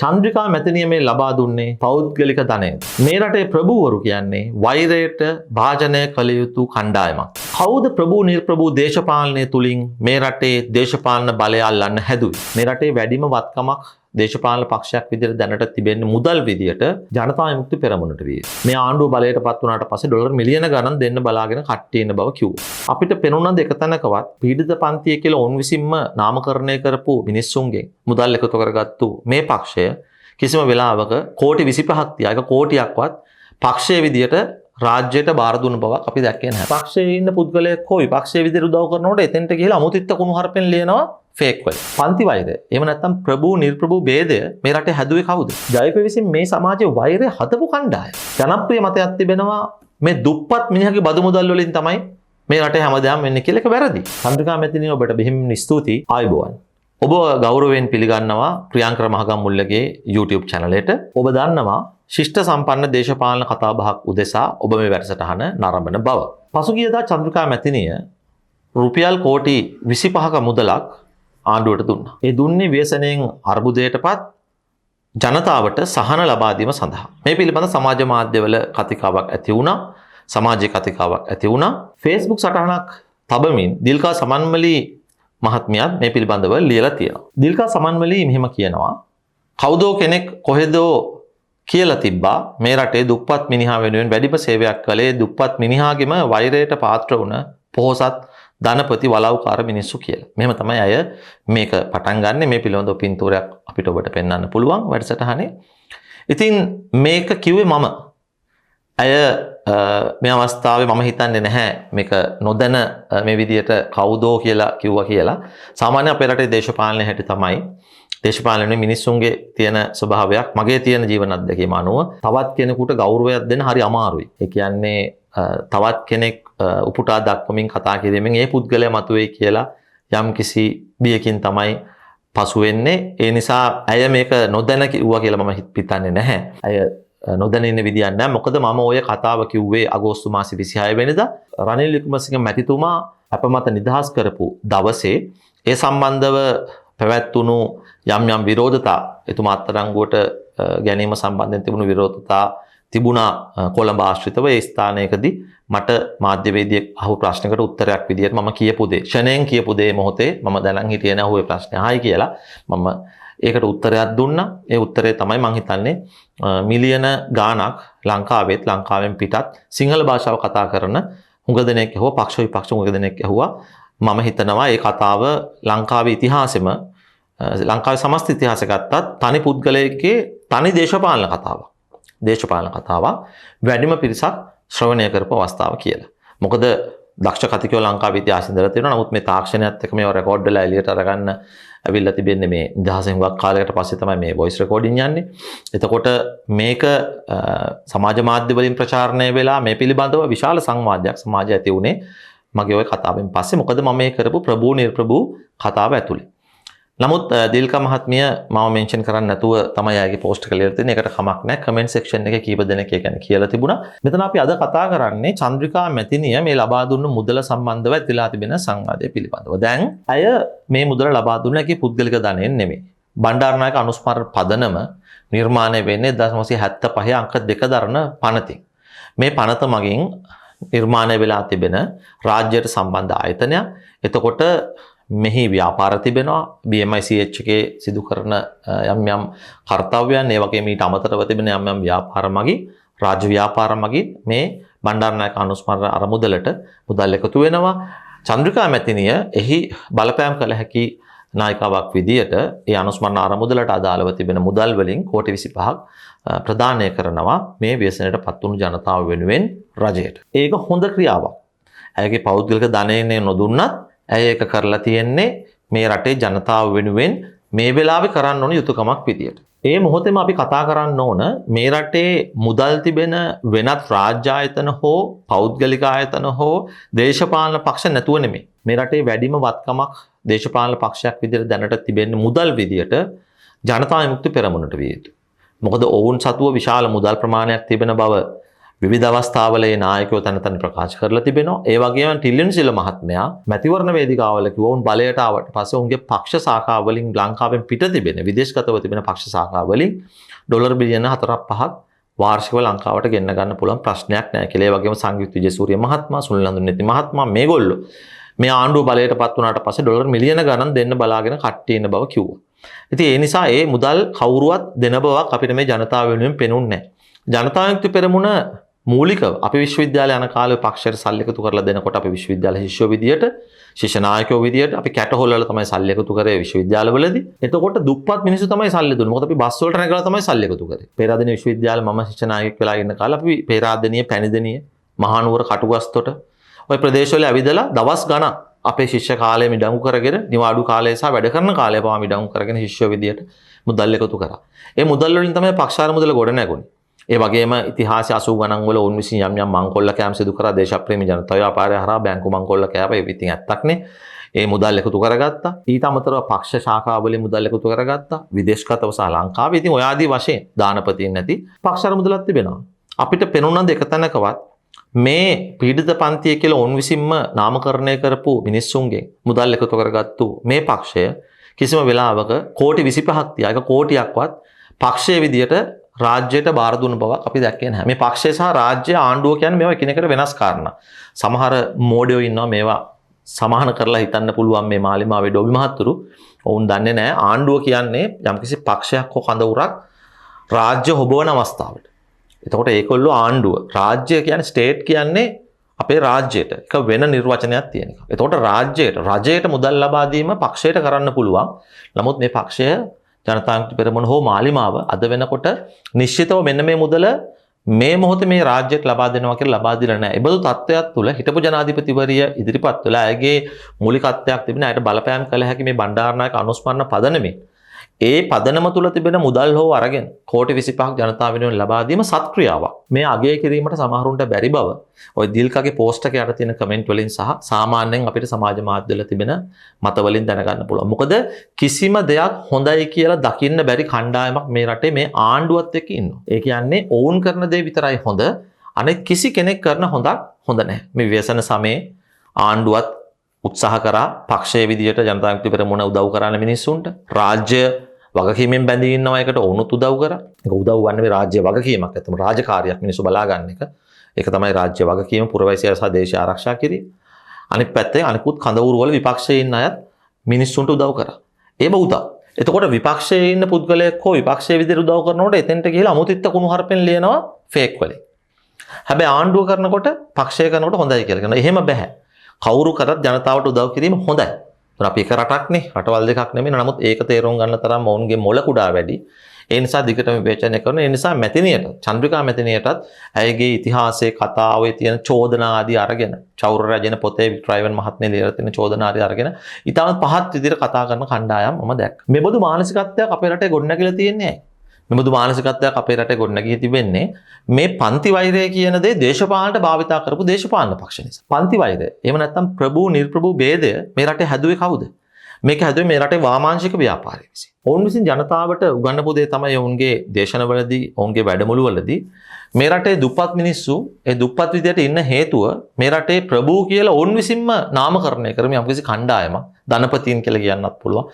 චන්ද්‍රිකා මැතිනිය මේ ලබා දුන්නේ පෞද්ගලික ධනය. මේ රටේ ප්‍රභූවරු කියන්නේ වෛරයට භාජනය කළ යුතු කණ්ඩායමක්. කවුද ප්‍රභූ නිර්ප්‍රභූ දේශපාලනය තුලින් මේ රටේ දේශපාලන බලය අල්ලන්න හැදුවේ? මේ රටේ වැඩිම වත්කමක් දේශපාලන පක්ෂයක් විදිහට දැනට තිබෙන්නේ මුදල් විදියට ජනතා විමුක්ති පෙරමුණට විය. මේ ආණ්ඩුව බලයට පත් වුණාට පස්සේ ඩොලර් මිලියන ගණන් දෙන්න බලාගෙන කට්ටිය ඉන්න බව කිව්වා. අපිට පෙනුණා දෙක තැනකවත් පීඩිත පන්තිය කියලා ඔවුන් විසින්ම නාමකරණය කරපු මිනිස්සුන්ගෙන් මුදල් එකතු කරගත්තු මේ පක්ෂය කිසිම වෙලාවක කෝටි 25ක් තියා ඒක කෝටියක්වත් පක්ෂයේ විදියට රාජ්‍යයට බාර දුන්න බවක් අපි දැක්කේ නැහැ. පක්ෂයේ ඉන්න පුද්ගලයෙක් හෝ විපක්ෂයේ විදියට උදව් කරනකොට එතෙන්ට ගිහලා අමුතිත්ත කුණු හarpen ලියනවා ෆේක් වල. පන්ති වෛරය. එහෙම නැත්නම් ප්‍රභූ නිර්ප්‍රභූ ભેදය මේ රටේ හැදුවේ කවුද? ජයප විසින් මේ සමාජයේ වෛරය හදපු කණ්ඩායම. ජනප්‍රිය මතයක් තිබෙනවා මේ දුප්පත් මිනිහගේ බදු මුදල් වලින් තමයි මේ රටේ හැමදාම වෙන්නේ කියලා. ඒක වැරදි. චන්ද්‍රිකා මැතිණිය ඔබට බෙහෙම ස්තුතියි. ආයුබෝවන්. ඔබ ගෞරවයෙන් පිළිගන්නවා ප්‍රියංකර මහගම්මුල්ලගේ YouTube channel එකට. ඔබ දන්නවා ශිෂ්ට සම්පන්න දේශපාලන කතාබහක් උදෙසා ඔබ මේ වැඩසටහන නරඹන බව. පසුගියදා චන්ද්‍රිකා මැතිණිය රුපියල් කෝටි 25ක මුදලක් ආණ්ඩුවට දුන්නා. ඒ දුන්නේ ව්‍යසනයෙන් අර්බුදයටපත් ජනතාවට සහන ලබා දීම සඳහා. මේ පිළිබඳ සමාජ මාධ්‍යවල කතිකාවක් ඇති වුණා. සමාජයේ කතිකාවක් ඇති වුණා. Facebook සටහනක් තබමින් දිල්කා සමන්මලි මහත්මියත් මේ පිළිබඳව ලියලා තියෙනවා. දිල්කා සමන්මලි මෙහෙම කියනවා. කවුදෝ කෙනෙක් කොහෙදෝ කියලා තිබ්බා මේ රටේ දුප්පත් මිනිහා වෙනුවෙන් වැඩිම සේවයක් කළේ දුප්පත් මිනිහාගෙම වෛරයට පාත්‍ර වුණ පොහොසත් ධනපති වලව්කාර මිනිස්සු කියලා. මෙහෙම තමයි අය මේක පටන් ගන්න. මේ පිළිබඳව පින්තූරයක් අපිට ඔබට පෙන්වන්න පුළුවන් වැඩසටහනේ. ඉතින් මේක කිව්වේ මම. අය මේ අවස්ථාවේ මම හිතන්නේ නැහැ මේක නොදැන මේ විදියට කවුදෝ කියලා කිව්වා කියලා. සාමාන්‍ය අපේ රටේ දේශපාලනය හැටි තමයි දේශපාලනයේ මිනිස්සුන්ගේ තියෙන ස්වභාවයක් මගේ තියෙන ජීවන අත්දැකීම අනුව තවත් කෙනෙකුට ගෞරවයක් දෙන්න හරි අමාරුයි. ඒ කියන්නේ තවත් කෙනෙක් උපුටා දක්වමින් කතා කිරීමෙන් ඒ පුද්ගලයා මතුවේයි කියලා යම් කිසි බියකින් තමයි පසු වෙන්නේ. ඒ නිසා ඇය මේක නොදැන කිව්වා කියලා මම හිතන්නේ නැහැ. ඇය නොදැන ඉන්න විදියක් නැහැ. මොකද මම ඔය කතාව කිව්වේ අගෝස්තු මාසේ 26 වෙනිදා රනිල් වික්‍රමසිංහ මැතිතුමා අපමත නිදහස් කරපු දවසේ ඒ සම්බන්ධව පැවැත්වුණු යම් විරෝධතා එතුමා අත්අඩංගුවට ගැනීම සම්බන්ධයෙන් තිබුණු විරෝධතා තිබුණා කොළඹ ආශ්‍රිතව. ඒ ස්ථානයකදී මට මාධ්‍යවේදියෙක් අහපු ප්‍රශ්නකට උත්තරයක් විදියට මම කියපු දේ ෂණයෙන් කියපු දේ මොහොතේ මම දැනන් හිටියේ නැහැ ඔය ප්‍රශ්නේ අහයි කියලා මම ඒකට උත්තරයක් දුන්නා. ඒ උත්තරේ තමයි මම හිතන්නේ මිලියන ගාණක් ලංකාවෙන් පිටත් සිංහල භාෂාව කතා කරන හුඟ දෙනෙක් ඇහුවා පක්ෂ විපක්ෂ හුඟ දෙනෙක් ඇහුවා. මම හිතනවා මේ කතාව ලංකාවේ ඉතිහාසෙම ලංකාවේ සමස්ත ඉතිහාසය ගත්තත් තනි පුද්ගලයෙක්ගේ තනි දේශපාලන කතාවක් වැඩිම පිරිසක් ශ්‍රවණය කරපු අවස්ථාව කියලා. මොකද දක්ෂ කතිකයෝ ලංකාවේ ඉතිහාසෙ ඉඳලා තියෙනවා. නමුත් මේ තාක්ෂණයත් එක්ක මේව රෙකෝඩ් වෙලා එළියට අරගන්න ඇවිල්ලා තිබෙන්නේ මේ නිදහසෙන් වක් කාලයකට පස්සේ තමයි මේ වොයිස් රෙකෝඩින් යන්නේ. එතකොට මේක සමාජ මාධ්‍ය වලින් ප්‍රචාරණය වෙලා මේ පිළිබඳව විශාල සංවාදයක් සමාජය ඇති වුණේ මගේ ওই කතාවෙන් පස්සේ. මොකද මම මේ කරපු ප්‍රභූ නිර්ප්‍රභූ කතාව ඇතුළේ. නමුත් දිල්කා මහත්මිය මම මෙන්ෂන් කරන්න නැතුව තමයි ආයේ පෝස්ට් කරලා තියෙන්නේ. ඒකට කමක් නැහැ. කමෙන්ට් සෙක්ෂන් එකේ කීප දෙනෙක් ඒ කියන්නේ කියලා තිබුණා. මෙතන අපි අද කතා කරන්නේ චන්ද්‍රිකා මැතිණිය මේ ලබා දුන්න මුදල සම්බන්ධව ඇතිලා තිබෙන සංවාදය පිළිබඳව. දැන් අය මේ මුදල ලබා දුන්න එකේ පුද්ගලික ධනයෙන් නෙමෙයි. බණ්ඩාරනායක අනුස්මරණ පදනම නිර්මාණය වෙන්නේ 1975 අංක 2 දරන පනතින්. මේ පනත මගින් නිර්මාණය වෙලා තිබෙන රාජ්‍යයට සම්බන්ධ ආයතනයක්. එතකොට මෙහි ව්‍යාපාර තිබෙනවා. BMICH එකේ සිදු කරන යම් කාර්යයන් ඒ වගේම ඊට අමතරව තිබෙන යම් ව්‍යාපාර මගින් රාජ්‍ය ව්‍යාපාර මගින් මේ බණ්ඩාරනායක අනුස්මරණ අරමුදලට මුදල් එකතු වෙනවා. චන්ද්‍රිකා මැතිණිය එහි බලපෑම් කළ හැකි නායිකාවක් විදියට ඒ අනුස්මරණ අරමුදලට අදාළව තිබෙන මුදල් වලින් කෝටි 25ක් ප්‍රදානය කරනවා මේ ව්‍යසනයටපත් වුණු ජනතාව වෙනුවෙන් රජයට. ඒක හොඳ ක්‍රියාවක්. ඇයගේ පෞද්ගලික ධනයෙන් නොදුන්නත් ඇය ඒක කරලා තියෙන්නේ මේ රටේ ජනතාව වෙනුවෙන් මේ වෙලාවේ කරන්න ඕන යුතුයකමක් විදියට. ඒ මොහොතේම අපි කතා කරන්න ඕන මේ රටේ මුදල් තිබෙන වෙනත් රාජ්‍ය ආයතන හෝ පෞද්ගලික ආයතන හෝ දේශපාලන පක්ෂ නැතුව නෙමෙයි. මේ රටේ වැඩිම වත්කමක් දේශපාලන පක්ෂයක් විදියට දැනට තිබෙන්නේ මුදල් විදියට ජනතා විමුක්ති පෙරමුණට විය යුතුයි. මොකද ඔවුන් සතුව විශාල මුදල් ප්‍රමාණයක් තිබෙන බව විවිධ අවස්ථාවල ඒ නායකයෝ තන තන ප්‍රකාශ කරලා තිබෙනවා. ඒ වගේම ටිලියන් සිල්ව මහත්මයා මැතිවරණ වේදිකාවල කිව්වා උන් බලයට ආවට පස්සේ උන්ගේ පක්ෂ ශාඛාව වලින් ලංකාවෙන් පිට තිබෙන විදේශගතව තිබෙන පක්ෂ ශාඛාව වලින් ඩොලර් බිලියන 4-5ක් වාර්ෂිකව ලංකාවට ගෙන්න ගන්න පුළුවන් ප්‍රශ්නයක් නැහැ කියලා. ඒ වගේම සංයුක්ත විජේසූරිය මහත්මයා, සුනිල් නන්දුනේති මහත්මයා මේගොල්ලෝ මේ ආණ්ඩුව බලයටපත් වුණාට පස්සේ ඩොලර් මිලියන ගණන් දෙන්න බලාගෙන කට්ටිය ඉන්න බව කිව්වා. ඉතින් ඒ නිසා ඒ මුදල් කවුරුවත් දෙන බවක් අපිට මේ ජනතාව වෙනුවෙන් පෙනුන්නේ නැහැ. ජනතා විමුක්ති පෙරමුණ මූලිකව අපි විශ්වවිද්‍යාලය යන කාලේ පක්ෂයට සල්ලි එකතු කරලා දෙනකොට අපි විශ්වවිද්‍යාල ශිෂ්‍යෝ විදියට, ශිෂ්‍ය නායකයෝ විදියට අපි කැටහොල් වල තමයි සල්ලි එකතු කරේ විශ්වවිද්‍යාලවලදී. එතකොට දුප්පත් මිනිස්සු තමයි සල්ලි දුන්නේ. මොකද අපි බස් වලට නැගලා තමයි සල්ලි එකතු කරේ. පේරාදෙණිය විශ්වවිද්‍යාලේ මම ශිෂ්‍ය නායකයෙක් වෙලා ඉන්න කාලේ අපි පේරාදෙණිය, පැණිදෙණිය, මහනුවර, කටුගස්තොට ওই ප්‍රදේශවල ඇවිදලා දවස් ගණන් අපේ ශිෂ්‍ය කාලය මිඩංගු කරගෙන නිවාඩු කාලය සහ වැඩ කරන කාලය පවා මිඩංගු කරගෙන ශිෂ්‍ය විදියට මුදල් එකතු කරා. ඒ මුදල් වලින් තමයි පක්ෂාර මුදල ගොඩ නැගුණේ. ඒ වගේම ඉතිහාසයේ 80 ගණන් වල ඔවුන් විසින් යම් යම් මංකොල්ල කෑම් සිදු කරා දේශප්‍රේමී ජනතාව ව්‍යාපාරය හරහා බැංකු මංකොල්ල කෑවා. ඒ ඉතින් ඇත්තක්නේ. ඒ මුදල් එකතු කරගත්තා. ඊට අමතරව පක්ෂ ශාඛාවලින් මුදල් එකතු කරගත්තා. විදේශගතව සහ ලංකාවේ ඉතින් ඔය ආදී වශයෙන් දානපතින් නැති පක්ෂාර මුදලක් තිබෙනවා. අපිට පෙනුනද එක තැනකවත් මේ පීඩිත පන්තිය කියලා ඔවුන් විසින්ම නාමකරණය කරපු මිනිස්සුන්ගෙන් මුදල් එකතු කරගත්තු මේ පක්ෂය කිසිම වෙලාවක කෝටි 25ක් තියා එක කෝටියක්වත් පක්ෂයේ විදියට රාජ්‍යයට බාර දුන්න බවක් අපි දැක්කේ නැහැ. මේ පක්ෂය සහ රාජ්‍ය ආණ්ඩුව කියන්නේ මේවා එකිනෙකට වෙනස් කාරණා. සමහර මෝඩයෝ ඉන්නවා මේවා සමාන කරලා හිතන්න පුළුවන් මේ මාලිමාවේ ඩොබි මහත්තුරු. ඔවුන් දන්නේ නැහැ ආණ්ඩුව කියන්නේ යම්කිසි පක්ෂයක් හෝ කඳවුරක් රාජ්‍ය හොබවන අවස්ථාවට. එතකොට ඒකොල්ලෝ ආණ්ඩුව. රාජ්‍ය කියන්නේ ස්ටේට් කියන්නේ අපේ රාජ්‍යයට එක වෙන නිර්වචනයක් තියෙන එක. එතකොට රජයට මුදල් ලබා දීම පක්ෂයට කරන්න පුළුවන්. නමුත් මේ පක්ෂය ජනතා විමුක්ති පෙරමුණ හෝ මාලිමාව අද වෙනකොට නිශ්චිතව මෙන්න මේ මුදල මේ මොහොතේ මේ රාජ්‍යයට ලබා දෙනවා කියලා ලබා දීලා නැහැ. ඒබඳු තත්ත්වයක් තුළ හිටපු ජනාධිපතිවරිය ඉදිරිපත් වෙලා ඇගේ මූලිකත්වයක් තිබෙන අයට බලපෑම් කළ හැකි මේ බණ්ඩාරනායක අනුස්මරණ පදනමේ ඒ පදනම තුළ තිබෙන මුදල් හෝ අරගෙන කෝටි 25ක් ජනතාව වෙනුවෙන් ලබා දීම සත්ක්‍රියාවක්. මේ අගය කිරීමට සමහරුන්ට බැරි බව ඔය දිල්කගේ පෝස්ට් එකේ යට තියෙන කමෙන්ට් වලින් සහ සාමාන්‍යයෙන් අපිට සමාජ මාධ්‍යවල තිබෙන මත වලින් දැනගන්න පුළුවන්. මොකද කිසිම දෙයක් හොඳයි කියලා දකින්න බැරි කණ්ඩායමක් මේ රටේ මේ ආණ්ඩුවත් එක්ක ඉන්නවා. ඒ කියන්නේ ඔවුන් කරන දේ විතරයි හොඳ. අනෙක් කිසි කෙනෙක් කරන හොඳක් හොඳ නැහැ. මේ ව්‍යසන සමයේ ආණ්ඩුවත් උත්සාහ කරා පක්ෂයේ විදියට ජනතා විමුක්ති පෙරමුණ උදව් කරන මිනිස්සුන්ට රාජ්‍ය වගකීමෙන් බැඳී ඉන්නවා එකට ඔවුනුත් උදව් කරා. ඒක උදව් ගන්න මේ රාජ්‍ය වගකීමක්. ඇත්තම රාජකාරියක් මිනිස්සු බලා ගන්න එක. ඒක තමයි රාජ්‍ය වගකීම පුරවැසියා සහ දේශය ආරක්ෂා කිරීම. අනිත් පැත්තේ අනිකුත් කඳවුරු වල විපක්ෂයේ ඉන්න අයත් මිනිස්සුන්ට උදව් කරා. ඒව උදව්. එතකොට විපක්ෂයේ ඉන්න පුද්ගලයෙක් හෝ විපක්ෂයේ විදිහට උදව් කරනකොට එතෙන්ට ගිහලා අමුතිත්ත කුණු හarpෙන් ලියනවා ෆේක් වලින්. හැබැයි ආණ්ඩුව කරනකොට පක්ෂය කරනකොට හොඳයි කියලා කියනවා. එහෙම බෑ. කවුරු කරත් ජනතාවට උදව් කිරීම හොඳයි. අපි එක රටක්නේ රටවල් දෙකක් නෙමෙයි. නමුත් ඒක තේරුම් ගන්න තරම් ඔවුන්ගේ මොළ කුඩා වැඩි. ඒ නිසා දිගටම විවේචනය කරන. ඒ නිසා මැතිනියට චන්ද්‍රිකා මැතිනියටත් ඇයගේ ඉතිහාසයේ කතාවේ තියෙන චෝදනා ආදී අරගෙන චෞර රජන පොතේ වික්ටරයන් මහත්මිය ලියලා තියෙන චෝදනා ආදී අරගෙන ඊටම පහත් විදිහට කතා කරන කණ්ඩායම් මම දැක්කා. මෙබඳු මානසිකත්වයක් අපේ රටේ ගොඩනැගිලා තියෙන්නේ ඇයි? මෙබඳු මානසිකත්වයක් අපේ රටේ ගොඩනැගී තිබෙන්නේ මේ පන්ති වෛරය කියන දේ දේශපාලනට භාවිතා කරපු දේශපාලන පක්ෂ නිසා. පන්ති වෛරය. එහෙම නැත්නම් ප්‍රභූ නිර්ප්‍රභූ ભેදය මේ රටේ හැදුවේ කවුද? මේක හැදුවේ මේ රටේ වාමාංශික ව්‍යාපාරය විසින්. ඔවුන් විසින් ජනතාවට උගන්වපු දේ තමයි ඔවුන්ගේ දේශනවලදී, ඔවුන්ගේ වැඩමුළුවලදී මේ රටේ දුප්පත් මිනිස්සු ඒ දුප්පත් විදියට ඉන්න හේතුව මේ රටේ ප්‍රභූ කියලා ඔවුන් විසින්ම නාමකරණය කරමින් යම්කිසි කණ්ඩායමක් ධනපතීන් කියලා කියන්නත් පුළුවන්.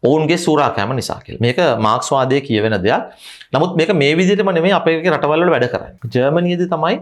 ඔවුන්ගේ සූරාකෑම නිසා කියලා. මේක මාක්ස්වාදයේ කියවෙන දෙයක්. නමුත් මේක මේ විදිහටම නෙමෙයි අපේ රටවල් වල වැඩ කරන්නේ. ජර්මනියේදී තමයි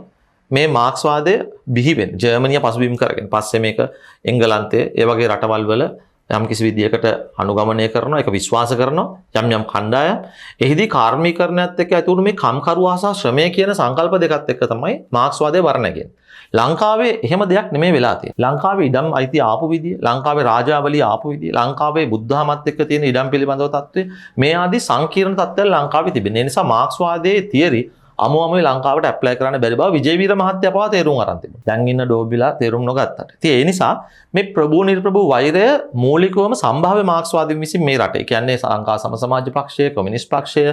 මේ මාක්ස්වාදය බිහි වෙන්නේ. ජර්මනිය පසුබිම් කරගෙන. පස්සේ මේක එංගලන්තයේ ඒ වගේ රටවල් වල යම් කිසි විදියකට අනුගමනය කරනවා, ඒක විශ්වාස කරනවා යම් කණ්ඩායම්. එහිදී කාර්මීකරණයත් එක්ක ඇති වුණු මේ කම්කරුවා සහ ශ්‍රමය කියන සංකල්ප දෙකත් එක්ක තමයි මාක්ස්වාදය වර්ණගන්නේ. ලංකාවේ එහෙම දෙයක් නෙමෙයි වෙලා තියෙන්නේ. ලංකාවේ ඉඩම් අයිති ආපු විදිය, ලංකාවේ රාජාවලිය ආපු විදිය, ලංකාවේ බුද්ධාමත් එක්ක තියෙන ඉඩම් පිළිබඳව තත්ත්වය මේ ආදී සංකීර්ණ තත්ත්වයන් ලංකාවේ තිබෙන. ඒ නිසා මාක්ස්වාදයේ තියරි අමුමම ලංකාවට ඇප්ලයි කරන්න බැරි බව විජේවීර මහත්තයා පවා තේරුම් අරන් තිබුණා. දැන් ඉන්න ඩෝබිලා තේරුම් නොගත්තට. ඉතින් ඒ නිසා මේ ප්‍රභූ නිර්ප්‍රභූ වෛරය මූලිකවම සම්භාව්‍ය මාක්ස්වාදීන් විසින් මේ රටේ කියන්නේ ලංකා සම සමාජ පක්ෂය, කොමියුනිස්ට් පක්ෂය,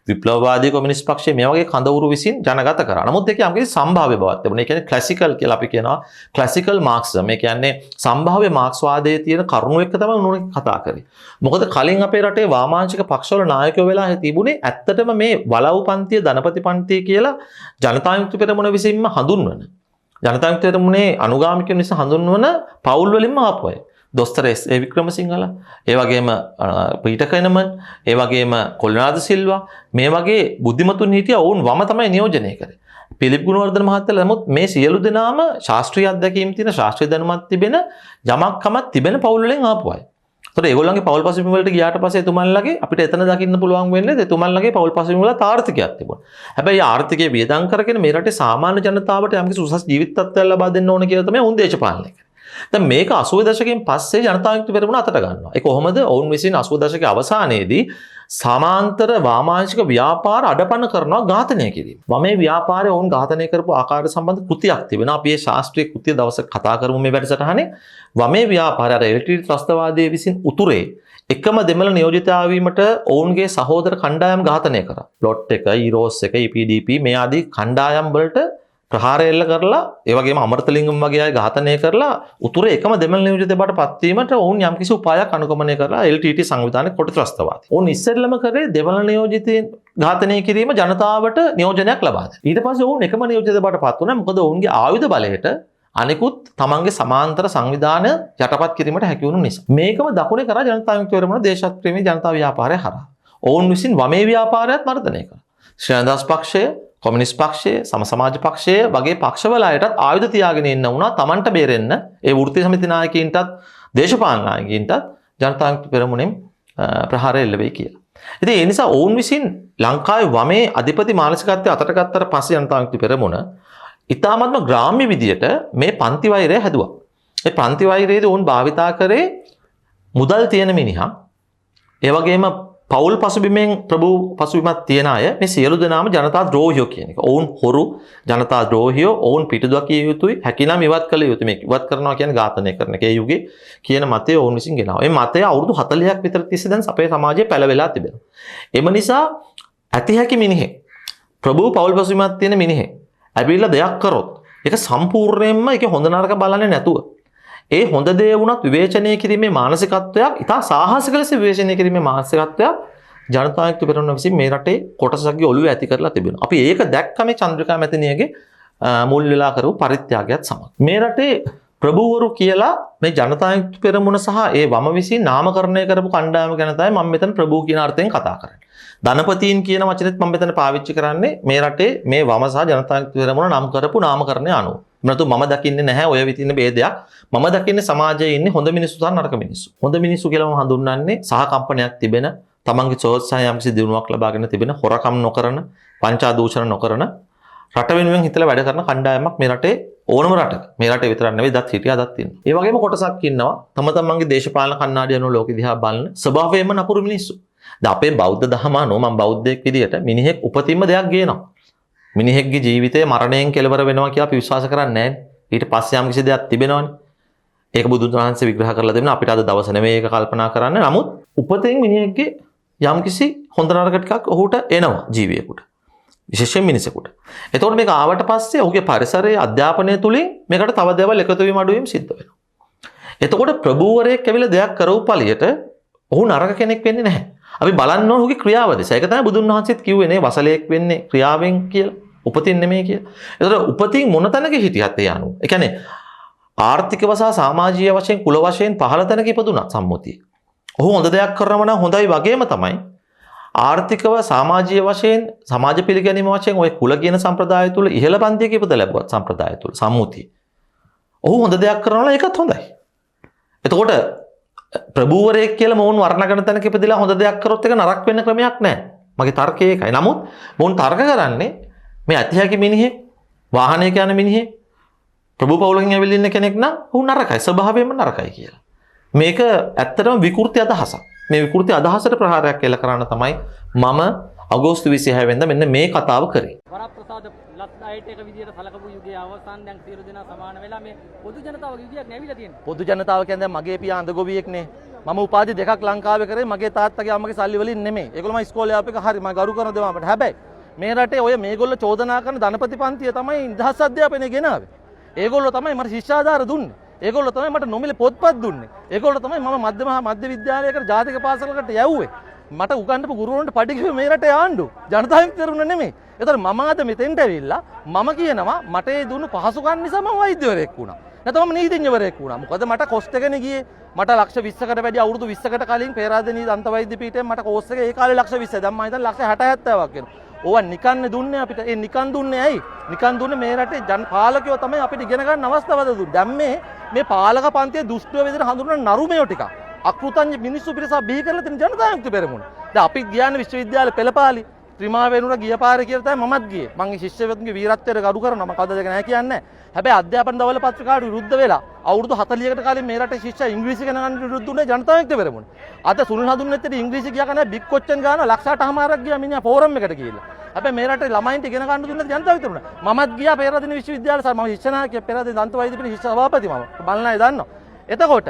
විප්ලවවාදී කොමියුනිස්ට් පක්ෂය මේ වගේ කඳවුරු විසින් ජනගත කරා. නමුත් ඒක යම්කිසි සම්භාව්‍ය බවක් තිබුණා. ඒ කියන්නේ ක්ලාසිකල් කියලා අපි කියනවා. ක්ලාසිකල් මාක්සිසම්. ඒ කියන්නේ සම්භාව්‍ය මාක්ස්වාදයේ තියෙන කරුණු එක්ක තමයි උනුනේ කතා කරේ. මොකද කලින් අපේ රටේ වාමාංශික පක්ෂවල නායකයෝ වෙලා තිබුණේ ඇත්තටම මේ වලව් පන්තිය, ධනපති පන්තිය පන්තිය කියලා ජනතා විමුක්ති පෙරමුණ විසින්ම හඳුන්වන ජනතා විමුක්ති පෙරමුණේ අනුගාමිකයන් නිසා හඳුන්වන පවුල් වලින්ම ආපු අය. දොස්තර ඒ වික්‍රමසිංහලා, ඒ වගේම පීටර් කෙනමන්, ඒ වගේම කොල්නාද සිල්වා මේ වගේ බුද්ධිමතුන් හිටියා. ඔවුන් වම තමයි නියෝජනය කරේ. පිලිප් ගුණවර්ධන මහත්තයා නමුත් මේ සියලු දෙනාම ශාස්ත්‍රීය අධ්‍යක්ීම් තියෙන ශාස්ත්‍රීය දැනුමක් තිබෙන යමක්කමක් තිබෙන පවුල් වලින් ආපු අය. ඒතකොට ඒගොල්ලන්ගේ පවුල් පසුබිම වලට ගියාට පස්සේ එතුමන්ලගේ අපිට එතන දකින්න පුළුවන් වෙන්නේ එතුමන්ලගේ පවුල් පසුබිම වල ආර්ථිකයක් තිබුණා. හැබැයි ආර්ථිකයේ වියදම් කරගෙන මේ රටේ සාමාන්‍ය ජනතාවට යම්කිසි උසස් ජීවිත තත්ත්වයක් ලබා දෙන්න ඕන කියලා තමයි ඔවුන් දේශපාලනය කරේ. දැන් මේක 80 දශකයෙන් පස්සේ ජනතා විමුක්ති පෙරමුණ අතට ගන්නවා. ඒ කොහොමද? ඔවුන් විසින් 80 දශකයේ අවසානයේදී සමාන්තර වාමාංශික ව්‍යාපාර අඩපණ කරනවා ඝාතනය කිරීම. වමේ ව්‍යාපාරයේ ඔවුන් ඝාතනය කරපු ආකාරය සම්බන්ධ කෘතියක් තිබෙනවා. අපි මේ ශාස්ත්‍රීය කෘතිය දවසක කතා කරමු මේ වැඩසටහනේ. වමේ ව්‍යාපාරය අර එල්ටීටී ත්‍රස්තවාදයේ විසින් උතුරේ එකම දෙමළ නියෝජිතයා වීමට ඔවුන්ගේ සහෝදර කණ්ඩායම් ඝාතනය කරා. ප්ලොට් එක, ඊරෝස් එක, EPDP මේ ආදී කණ්ඩායම් වලට ප්‍රහාරය එල්ල කරලා ඒ වගේම අමරතලිංගම් වගේ අය ඝාතනය කරලා උතුරේ එකම දෙමළ නියෝජිතයෙක් බවට පත් වීමට ඔවුන් යම්කිසි උපායක් අනුගමනය කරලා LTT සංවිධානයේ කොට ත්‍රස්තවාදී. ඔවුන් ඉස්සෙල්ලම කරේ දෙමළ නියෝජිතයින් ඝාතනය කිරීම ජනතාවට නියෝජනයක් ලබා දෙන්න. ඊට පස්සේ ඔවුන් එකම නියෝජිතයෙක් බවට පත් වුණා. මොකද ඔවුන්ගේ ආයුධ බලයට අනිකුත් තමන්ගේ සමාන්තර සංවිධාන යටපත් කිරීමට හැකි වුණු නිසා. මේකම දකුණේ කරා ජනතා විමුක්ති පෙරමුණ දේශප්‍රේමී ජනතා ව්‍යාපාරය හරහා. ඔවුන් විසින් වමේ ව්‍යාපාරයත් වර්ධනය කළා. ශ්‍රී ලංකාස් පක්ෂය, කොමියුනිස්ට් පක්ෂය, සම සමාජ පක්ෂය වගේ පක්ෂවල අයටත් ආයුධ තියාගෙන ඉන්න වුණා තමන්ට බේරෙන්න. ඒ වෘත්තීය සමිති නායකයින්ටත් දේශපාලන නායකයින්ටත් ජනතා විමුක්ති පෙරමුණෙන් ප්‍රහාරය එල්ල වෙයි කියලා. ඉතින් ඒ නිසා ඔවුන් විසින් ලංකාවේ වමේ අධිපති මානසිකත්වය අතට ගත්තට පස්සේ ජනතා විමුක්ති පෙරමුණ ඉතාමත්ම ග්‍රාම්‍ය විදියට මේ පන්ති වෛරය හැදුවා. ඒ පන්ති වෛරයේදී ඔවුන් භාවිතා කරේ මුදල් තියෙන මිනිහා, ඒ වගේම පෞල් පසුබිමෙන් ප්‍රභූ පසුබිමක් තියන අය මේ සියලු දෙනාම ජනතා ද්‍රෝහියෝ කියන එක. ඔවුන් හොරු ජනතා ද්‍රෝහියෝ, ඔවුන් පිටුදකිය යුතුයි, හැකිනම් ඉවත් කළ යුතුයි. මේක ඉවත් කරනවා කියන්නේ ඝාතනය කරන එක. ඒ යුගයේ කියන මතය ඔවුන් විසින් ගෙනාවා. මේ මතය අවුරුදු 40ක් විතර තිස්සේ දැන් අපේ සමාජයේ පැලවෙලා තිබෙනවා. එම නිසා ඇති හැකි මිනිහෙක්, ප්‍රභූ පෞල් පසුබිමක් තියෙන මිනිහෙක් ඇවිල්ලා දෙයක් කරොත් ඒක සම්පූර්ණයෙන්ම ඒක හොඳ නරක බලන්නේ නැතුව ඒ හොඳ දේ වුණත් විවේචනය කිරීමේ මානසිකත්වයක්, ඉතා සාහසික ලෙස විවේචනය කිරීමේ මානසිකත්වයක් ජනතා විමුක්ති පෙරමුණ විසින් මේ රටේ කොටසක්ගේ ඔළුවේ ඇති කරලා තිබෙනවා. අපි ඒක දැක්ක මේ චන්ද්‍රිකා මැතිණියගේ මුල් වෙලා කරපු පරිත්‍යාගයත් සමග. මේ රටේ ප්‍රභූවරු කියලා මේ ජනතා විමුක්ති පෙරමුණ සහ ඒ වම විසින් නාමකරණය කරපු කණ්ඩායම ගැන තමයි මම මෙතන ප්‍රභූ කියන අර්ථයෙන් කතා කරන්නේ. ධනපතීන් කියන වචනේත් මම මෙතන පාවිච්චි කරන්නේ මේ රටේ මේ වම සහ ජනතා විමුක්ති පෙරමුණ නම් කරපු නාමකරණය අනුව. නැතු මම දකින්නේ නැහැ ඔය විදින ભેදයක්. මම දකින්නේ සමාජයේ ඉන්නේ හොඳ මිනිස්සු සහ නරක මිනිස්සු. හොඳ මිනිස්සු කියලා මම හඳුන්වන්නේ සහකම්පනයක් තිබෙන, තමන්ගේ සෝත්සාහය යම්කිසි දිනුවක් ලබාගෙන තිබෙන, හොරකම් නොකරන, පංචා දූෂණ නොකරන, රට වෙනුවෙන් හිතලා වැඩ කරන කණ්ඩායමක් මේ රටේ ඕනම රටක. මේ රටේ විතරක් නෙවෙයි දත් හිටියා දත් ඉන්නවා. ඒ වගේම කොටසක් ඉන්නවා තම තමන්ගේ දේශපාලන කණ්ණාඩිය අනුව ලෝකෙ දිහා බලන ස්වභාවයෙන්ම නපුරු මිනිස්සු. දැන් අපේ බෞද්ධ දහම අනුව මම බෞද්ධයෙක් විදියට මිනිහෙක් උපතින්ම දෙයක් ගේනවා. මිනිහෙක්ගේ ජීවිතය මරණයෙන් කෙලවර වෙනවා කියලා අපි විශ්වාස කරන්නේ නැහැ. ඊට පස්සේ යම් කිසි දෙයක් තිබෙනවනේ. ඒක බුදුන් වහන්සේ විග්‍රහ කරලා දෙන්න අපිට අද දවස නෙමෙයි ඒක කල්පනා කරන්න. නමුත් උපතෙන් මිනිහෙක්ගේ යම් කිසි හොඳ නරක ටිකක් ඔහුට එනවා ජීවියෙකුට. විශේෂයෙන් මිනිසෙකුට. එතකොට මේක ආවට පස්සේ ඔහුගේ පරිසරයේ අධ්‍යාපනය තුලින් මේකට තව දේවල් එකතු වීම අඩු වීම සිද්ධ වෙනවා. එතකොට ප්‍රභූවරයෙක් ඇවිල්ලා දෙයක් කරව පළියට ඔහු නරක කෙනෙක් වෙන්නේ නැහැ. අපි බලන්න ඕන ඔහුගේ ක්‍රියාව දෙස. ඒක තමයි බුදුන් වහන්සේත් කිව්වේ නේ වසලයක් වෙන්නේ ක්‍රියාවෙන් කියලා. උපතින් නෙමෙයි කියලා. එතකොට උපතින් මොන තැනක හිටියත් ඒ අනුව. ඒ කියන්නේ ආර්ථිකව සහ සමාජීය වශයෙන් කුල වශයෙන් පහළ තැනක ඉපදුණා සම්මුතිය. ඔහු හොඳ දෙයක් කරනවා නම් හොඳයි වගේම තමයි ආර්ථිකව සමාජීය වශයෙන් සමාජ පිළිගැනීම වශයෙන් ඔය කුල කියන සම්ප්‍රදාය තුල ඉහළ පන්තියක ඉපද ලැබුවත් සම්ප්‍රදාය තුල සම්මුතිය. ඔහු හොඳ දෙයක් කරනවා නම් ඒකත් හොඳයි. එතකොට ප්‍රභූවරයෙක් කියලා මොවුන් වර්ණගෙන තැනක ඉපදලා හොඳ දෙයක් කරොත් ඒක නරක වෙන්න ක්‍රමයක් නැහැ. මගේ තර්කය ඒකයි. නමුත් මොවුන් තර්ක කරන්නේ මේ අතිහැකි මිනිහෙක්, වාහනයක යන මිනිහෙක්, ප්‍රභූ පවුලකින් ඇවිල්ලා ඉන්න කෙනෙක් නම් ඔහු නරකයි, ස්වභාවයෙන්ම නරකයි කියලා. මේක ඇත්තටම විකෘති අදහසක්. මේ විකෘති අදහසට ප්‍රහාරයක් එල්ල කරන්න තමයි මම අගෝස්තු 26 වෙනිදා මෙන්න මේ කතාව කරේ. වරප්‍රසාද ලස්සනයිට එක විදියට සලකපු යුගයේ අවසන් දැන් සියලු දෙනා සමාන වෙලා මේ පොදු ජනතාවගේ යුගයක් නැවිලා තියෙනවා. පොදු ජනතාව කියන්නේ දැන් මගේ පියා අඳගොවියෙක්නේ. මම උපාධි දෙකක් ලංකාවේ කරේ මගේ තාත්තගේ අම්මගේ සල්ලි වලින් නෙමෙයි. ඒගොල්ලෝ මම ඉස්කෝලේ ආපු එක හරි මම ගරු කරන දෙමාපිට. හැබැයි මේ රටේ ඔය මේගොල්ලෝ චෝදනා කරන ධනපති පන්තිය තමයි නිදහස් අධ්‍යාපනය ගෙනාවේ. ඒගොල්ලෝ තමයි මට ශිෂ්‍යාධාර දුන්නේ. ඒගොල්ලෝ තමයි මට නොමිලේ පොත්පත් දුන්නේ. ඒගොල්ලෝ තමයි මම මධ්‍ය විද්‍යාලයකට ජාතික පාසලකට යවුවේ. මට උගන්වපු ගුරුවරුන්ට පඩි කිව්වේ මේ රටේ ආණ්ඩුව. ජනතා විමුක්ති පෙරමුණ නෙමෙයි. ඒතර මම අද මෙතෙන්ට ඇවිල්ලා මම කියනවා මට ඒ දුන්නු පහසුකම් නිසා මම වෛද්‍යවරයෙක් වුණා. නැත්නම් මම නීතිඥවරයෙක් වුණා. මොකද මට කොස්ට් එකනේ ගියේ. මට ලක්ෂ 20කට වැඩි අවුරුදු 20කට කලින් පේරාදෙණිය දන්ත වෛද්‍ය පීඨයෙන් මට කෝස් එක ඒ කාලේ ලක්ෂ 20යි. දැන් මම හිතන්නේ ලක්ෂ 60 70ක් වෙනවා. ඕවා නිකන් දුන්නේ අපිට. ඒ නිකන් දුන්නේ ඇයි? නිකන් දුන්නේ මේ රටේ පාලකයෝ තමයි අපිට ඉගෙන ගන්න අවස්ථාවද දුන්නේ. දැන් මේ පාලක පන්තියේ දුෂ්ටව විදිහට හඳුනන නරුමයෝ ටික. අකෘතඥ මිනිස්සු පිරිසක් බිහි කරලා තියෙන ජනතා විමුක්ති පෙරමුණ. දැන් අපි ගියානේ විශ්වවිද්‍යාලේ පෙළපාලි. ත්‍රිමා වේනුර ගිය පාරේ කියලා තමයි මමත් ගියේ. මගේ ශිෂ්‍යවරුන්ගේ වීරත්වයට ගරු කරනවා. මම කවදාද ඒක නැහැ කියන්නේ නැහැ. හැබැයි අධ්‍යාපන දවල පත්‍රිකාවට විරුද්ධ වෙලා අවුරුදු 40කට කලින් මේ රටේ ශිෂ්‍යයා ඉංග්‍රීසි ඉගෙන ගන්න විරුද්ධ වුණේ ජනතා විමුක්ති පෙරමුණ. අද සුනිල් හඳුන්නෙත්තේ ඉංග්‍රීසි ගියා කන්නේ බිග් කොච්චන් ගානවා ලක්ෂයකමාරක් ගියා මිනිහා ෆෝරම් එකට ගිහිල්ලා. හැබැයි මේ රටේ ළමයින්ට ඉගෙන ගන්න දුන්නේ ජනතා විමුක්ති පෙරමුණ. මමත් ගියා පේරාදෙණිය විශ්වවිද්‍යාලේ මම ශිෂ්‍ය නායකයෙක් පේරාදෙණිය දන්ත වෛද්‍ය පීඨ ශිෂ්‍ය සභාපති මම. බලන්න අය දන්නවා. එතකොට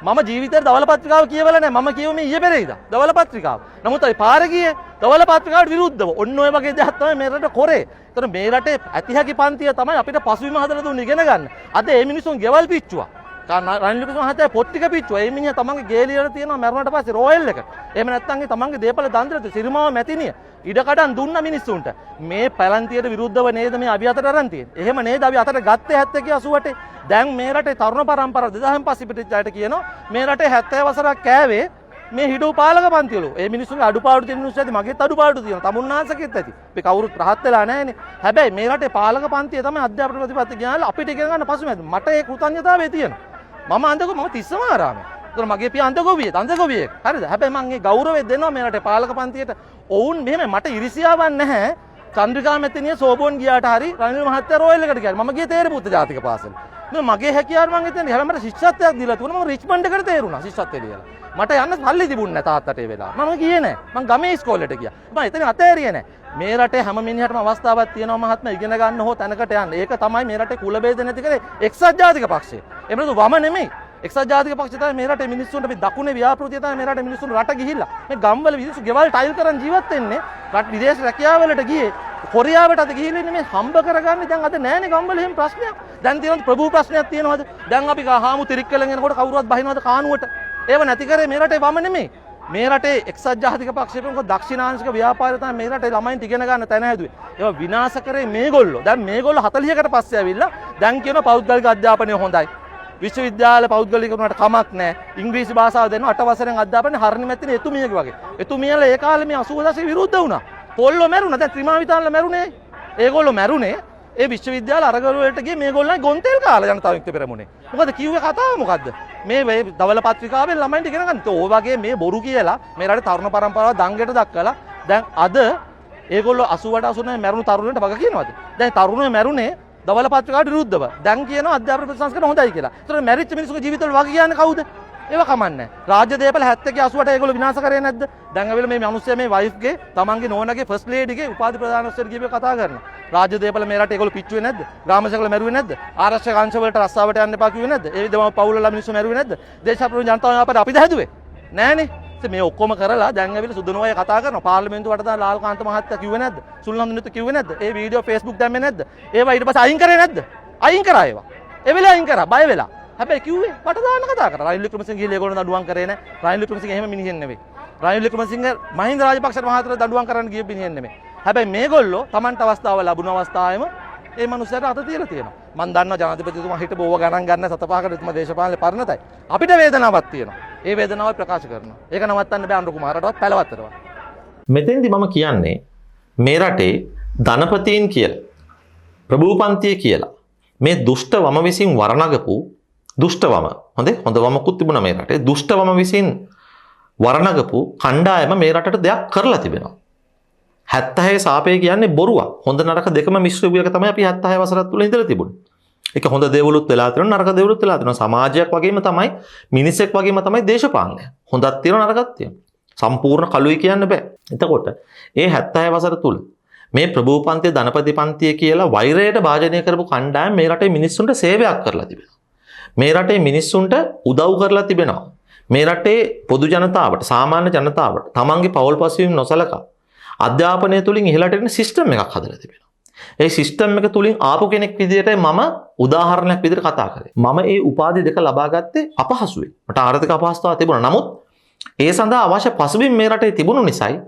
මම ජීවිතේ ධවල පත්‍රිකාව කියවලා නැහැ. මම කියුවේ ඊයේ පෙරේද ධවල පත්‍රිකාව. නමුත් අපි පාර ගියේ ධවල පත්‍රිකාවට විරුද්ධව. ඔන්න ඔය වගේ දෙයක් තමයි මේ රට කරේ. ඒතර මේ රටේ ඇතිහැකි පන්තිය තමයි අපිට පසුබිම හදලා දුන්නේ ඉගෙන ගන්න. අද මේ මිනිස්සුන් ගෙවල් පිච්චුවා. රනිල් වික්‍රමසිංහ පොත් ටික පිච්චුවා. මේ මිනිහා තමන්ගේ ගේලියර තියෙනවා මරුණට පස්සේ රොයල් එක. එහෙම නැත්නම් තමන්ගේ දේපල දන්දරද සිරිමාව මැතිනිය. ඉඩකඩම් දුන්න මිනිස්සුන්ට. මේ පැලන්තියට විරුද්ධව නේද මේ අපි අතට අරන් තියෙන්නේ. එහෙම නේද අපි අතට ගත්තේ 70 88. දැන් මේ රටේ තරුණ පරම්පරාව 2000 පස්සේ පිටිච්චායට කියනවා මේ රටේ 70 වසරක් කෑවේ මේ හිටු පාලක පන්තිවල. ඒ මිනිස්සුන්ගේ අඩුපාඩු තියෙන මිනිස්සු ඇති මගෙත් අඩුපාඩු තියෙනවා. තමුන්නාසකෙත් ඇති. අපි කවුරුත් රහත් වෙලා නැහැනේ. හැබැයි මේ රටේ පාලක පන්තිය තමයි අධ්‍යාපන ප්‍රතිපත්ති ඥානල අපිට ඉගෙන ගන්න පසුමැද. මට ඒ කෘතඥතාවය තියෙනවා. මම අන්දගො මම තිස්සමාරාමේ. ඒතර මගේ පියා අන්දගොවියෙක්. හරිද? හැබැයි මම ඒ ගෞරවය දෙනවා මේ රටේ පාලක පන්තියට. ඔවුන් මෙහෙම මට ඉරිසියාවක් නැහැ. චන්ද්‍රිකා මෙතනිය සෝබෝන් ගියාට හරි රනිල් මහත්තයා රොයල් එකට ගියා. මම ගියේ තේරපුත්ත ජාතික පාසල. මගේ හැකියාව මම හිතන්නේ හැබැයි මට ශිෂ්‍යත්වයක් දීලා තිබුණා. මම රිච්මන්ඩ් එකට තේරුණා ශිෂ්‍යත්වය දීලා. මට යන්න සල්ලි තිබුණේ නැහැ තාත්තට ඒ වෙලාව. මම ගියේ නැහැ. මම ගමේ ඉස්කෝලේට ගියා. මම එතන අතෑරියේ නැහැ. මේ රටේ හැම මිනිහටම අවස්ථාවක් තියෙනවා මහත්මයා ඉගෙන ගන්න හෝ තැනකට යන්න. ඒක තමයි මේ රටේ කුල බේද නැති කරේ එක්සත් ජාතික පක්ෂය. එහෙම නේද වම නෙමෙයි. එක්සත් ජාතික පක්ෂය තමයි මේ රටේ මිනිස්සුන්ට මේ දකුණේ ව්‍යාපෘතිය තමයි මේ රටේ මිනිස්සුන් රට ගිහිල්ලා මේ ගම්වල මිනිස්සු ගෙවල් ටයිල් කරන් ජීවත් වෙන්නේ. රට විදේශ රැකියාවලට ගියේ කොරියාවට අද ගිහිල්ලා ඉන්නේ මේ හම්බ කරගන්නේ දැන් අද නෑනේ ගම්වල එහෙම ප්‍රශ්නයක්. දැන් තියෙනවා ප්‍රභූ ප්‍රශ්නයක් තියෙනවද? දැන් අපි හාමු තිරික්කලෙන් එනකොට කවුරුවත් බහිනවද කානුවට? ඒව නැති කරේ මේ රටේ වම නෙමෙයි. මේ රටේ එක්සත් ජාතික පක්ෂයේ ප්‍රමුඛ දක්ෂිණාංශික ව්‍යාපාරය තමයි මේ රටේ ළමයින්ට ඉගෙන ගන්න තැන හැදුවේ. ඒවා විනාශ කරේ මේගොල්ලෝ. දැන් මේගොල්ලෝ 40කට පස්සේ ඇවිල්ලා දැන් කියන පෞද්ගලික අධ්‍යාපනය හොඳයි. විශ්වවිද්‍යාල පෞද්ගලික වුණාට කමක් නැහැ. ඉංග්‍රීසි භාෂාව දෙනවා 8 වසරෙන් අධ්‍යාපනය හරින මැතිනේ එතුමියගේ වගේ. එතුමියලා ඒ කාලේ මේ 80 දශකේ විරුද්ධ වුණා. පොල්ලෝ මැරුණා. දැන් ත්‍රිමාවිතාන්ල මැරුණේ. ඒගොල්ලෝ මැරුණේ ඒ විශ්වවිද්‍යාල අරගල වලට ගියේ මේගොල්ලන් ගොන්තෙල් කාලා ජනතා විමුක්ති පෙරමුණේ. මොකද කිව්වේ කතාව මොකද්ද? මේ දවල පත්‍රිකාවෙන් ළමයින්ට ඉගෙන ගන්න. ඔය වගේ මේ බොරු කියලා මේ රටේ තරුණ පරම්පරාව දංගෙට දක්කලා දැන් අද ඒගොල්ලෝ 88 89 මැරුණු තරුණයන්ට වග කියනවාද? දැන් තරුණයෝ මැරුණේ දවල පත්‍රිකාවට විරුද්ධව. දැන් කියනවා අධ්‍යාපන ප්‍රතිසංස්කරණ හොඳයි කියලා. ඒතර මැරිච්ච මිනිස්සුගේ ජීවිතවල වග කියන්නේ කවුද? ඒව කමන්නේ. රාජ්‍ය දේපල 70 88 ඒගොල්ලෝ විනාශ කරේ නැද්ද? දැන් ඇවිල්ලා මේ මිනිස්සයා මේ වයිෆ්ගේ තමන්ගේ නෝනගේ ෆස්ට් ලේඩිගේ උපාධි ප්‍රදානෝත්සවයට ගිහින් කතා කරනවා. රාජ්‍ය දේපල මේ රටේ ඒගොල්ලෝ පිච්චුවේ නැද්ද? ග්‍රාමසේවකලා මැරුවේ නැද්ද? ආරක්ෂක අංශ වලට රස්සාවට යන්න එපා කිව්වේ නැද්ද? ඒ දෙමව පවුල්වල මිනිස්සු මැරුවේ නැද්ද? දේශපාලන ජනතාව අපිට අපිද හැදුවේ? නෑනේ. මේ ඔක්කොම කරලා දැන් ඇවිල්ලා සුදුනෝය කතා කරනවා. පාර්ලිමේන්තුවට දාලා ලාල්කාන්ත මහත්තයා කිව්වේ නැද්ද? සුල්නන්දුනිත් කිව්වේ නැද්ද? ඒ වීඩියෝ Facebook දැම්මේ නැද්ද? ඒවා ඊට පස්සේ අයින් කරේ නැද්ද? අයින් කරා ඒවා. ඒ වෙලාව අයින් කරා බය වෙලා. හැබැයි කිව්වේ වට දාන්න කතා කරා. රනිල් වික්‍රමසිංහ ගිහලා ඒගොල්ලෝ දඬුවම් කරේ නැහැ. රනිල් වික්‍රමසිංහ එහෙම මිනිහෙක් නෙවෙයි. රනිල් වික්‍රමසිංහ මහින්ද රාජපක්ෂ මහත්තයාට දඬුවම් කරන්න ගිය මිනිහෙක් නෙවෙයි. හැබැයි මේගොල්ලෝ Tamanට අවස්ථාව ලැබුණ අවස්ථාවෙම ඒ මනුස්සයාට අත තියලා තියෙනවා. මම දන්නවා ජනාධිපතිතුමා හිටපු ඕව ගණන් ගන්න සතපහකට එතුමා දේශපාලනේ පරණතයි. අපිට වේදනාවක් තියෙනවා. ඒ වේදනාව ප්‍රකාශ කරනවා. ඒක නවත්තන්න බෑ අනුර කුමාරටවත් පැලවත්තටවත්. මෙතෙන්දි මම කියන්නේ මේ රටේ ධනපතීන් කියලා ප්‍රභූපන්තිය කියලා මේ දුෂ්ට වම විසින් වරණගපු දුෂ්ට වම හොඳ වමකුත් තිබුණා මේ රටේ. දුෂ්ට වම විසින් වරණගපු කණ්ඩායම මේ රටට දෙයක් කරලා තිබෙනවා. 76 සාපේ කියන්නේ බොරුවක්. හොඳ නරක දෙකම මිශ්‍ර වූ එක තමයි අපි 76 වසරත් තුල ඉඳලා තිබුණේ. ඒක හොඳ දේවලුත් වෙලා තියෙනවා නරක දේවලුත් වෙලා තියෙනවා. සමාජයක් වගේම තමයි මිනිසෙක් වගේම තමයි දේශපාලනය. හොඳක් තියෙනවා නරකක් තියෙනවා. සම්පූර්ණ කළුයි කියන්න බෑ. එතකොට ඒ 76 වසර තුල මේ ප්‍රභූපන්තිය ධනපති පන්තිය කියලා වෛරයට භාජනය කරපු කණ්ඩායම මේ රටේ මිනිස්සුන්ට සේවයක් කරලා තිබෙනවා. මේ රටේ මිනිස්සුන්ට උදව් කරලා තිබෙනවා. මේ රටේ පොදු ජනතාවට සාමාන්‍ය ජනතාවට තමන්ගේ පවුල් පසුබිම් නොසලකා අධ්‍යාපනය තුලින් ඉහළට එන සිස්ටම් එකක් හදලා තිබෙනවා. ඒ සිස්ටම් එක තුලින් ආපු කෙනෙක් විදිහට මම උදාහරණයක් විදිහට කතා කරේ. මම ඒ උපාධි දෙක ලබා ගත්තේ අපහසුවෙන්. මට ආර්ථික අපහසුතාව තිබුණා. නමුත් ඒ සඳහා අවශ්‍ය පසුබිම් මේ රටේ තිබුණු නිසායි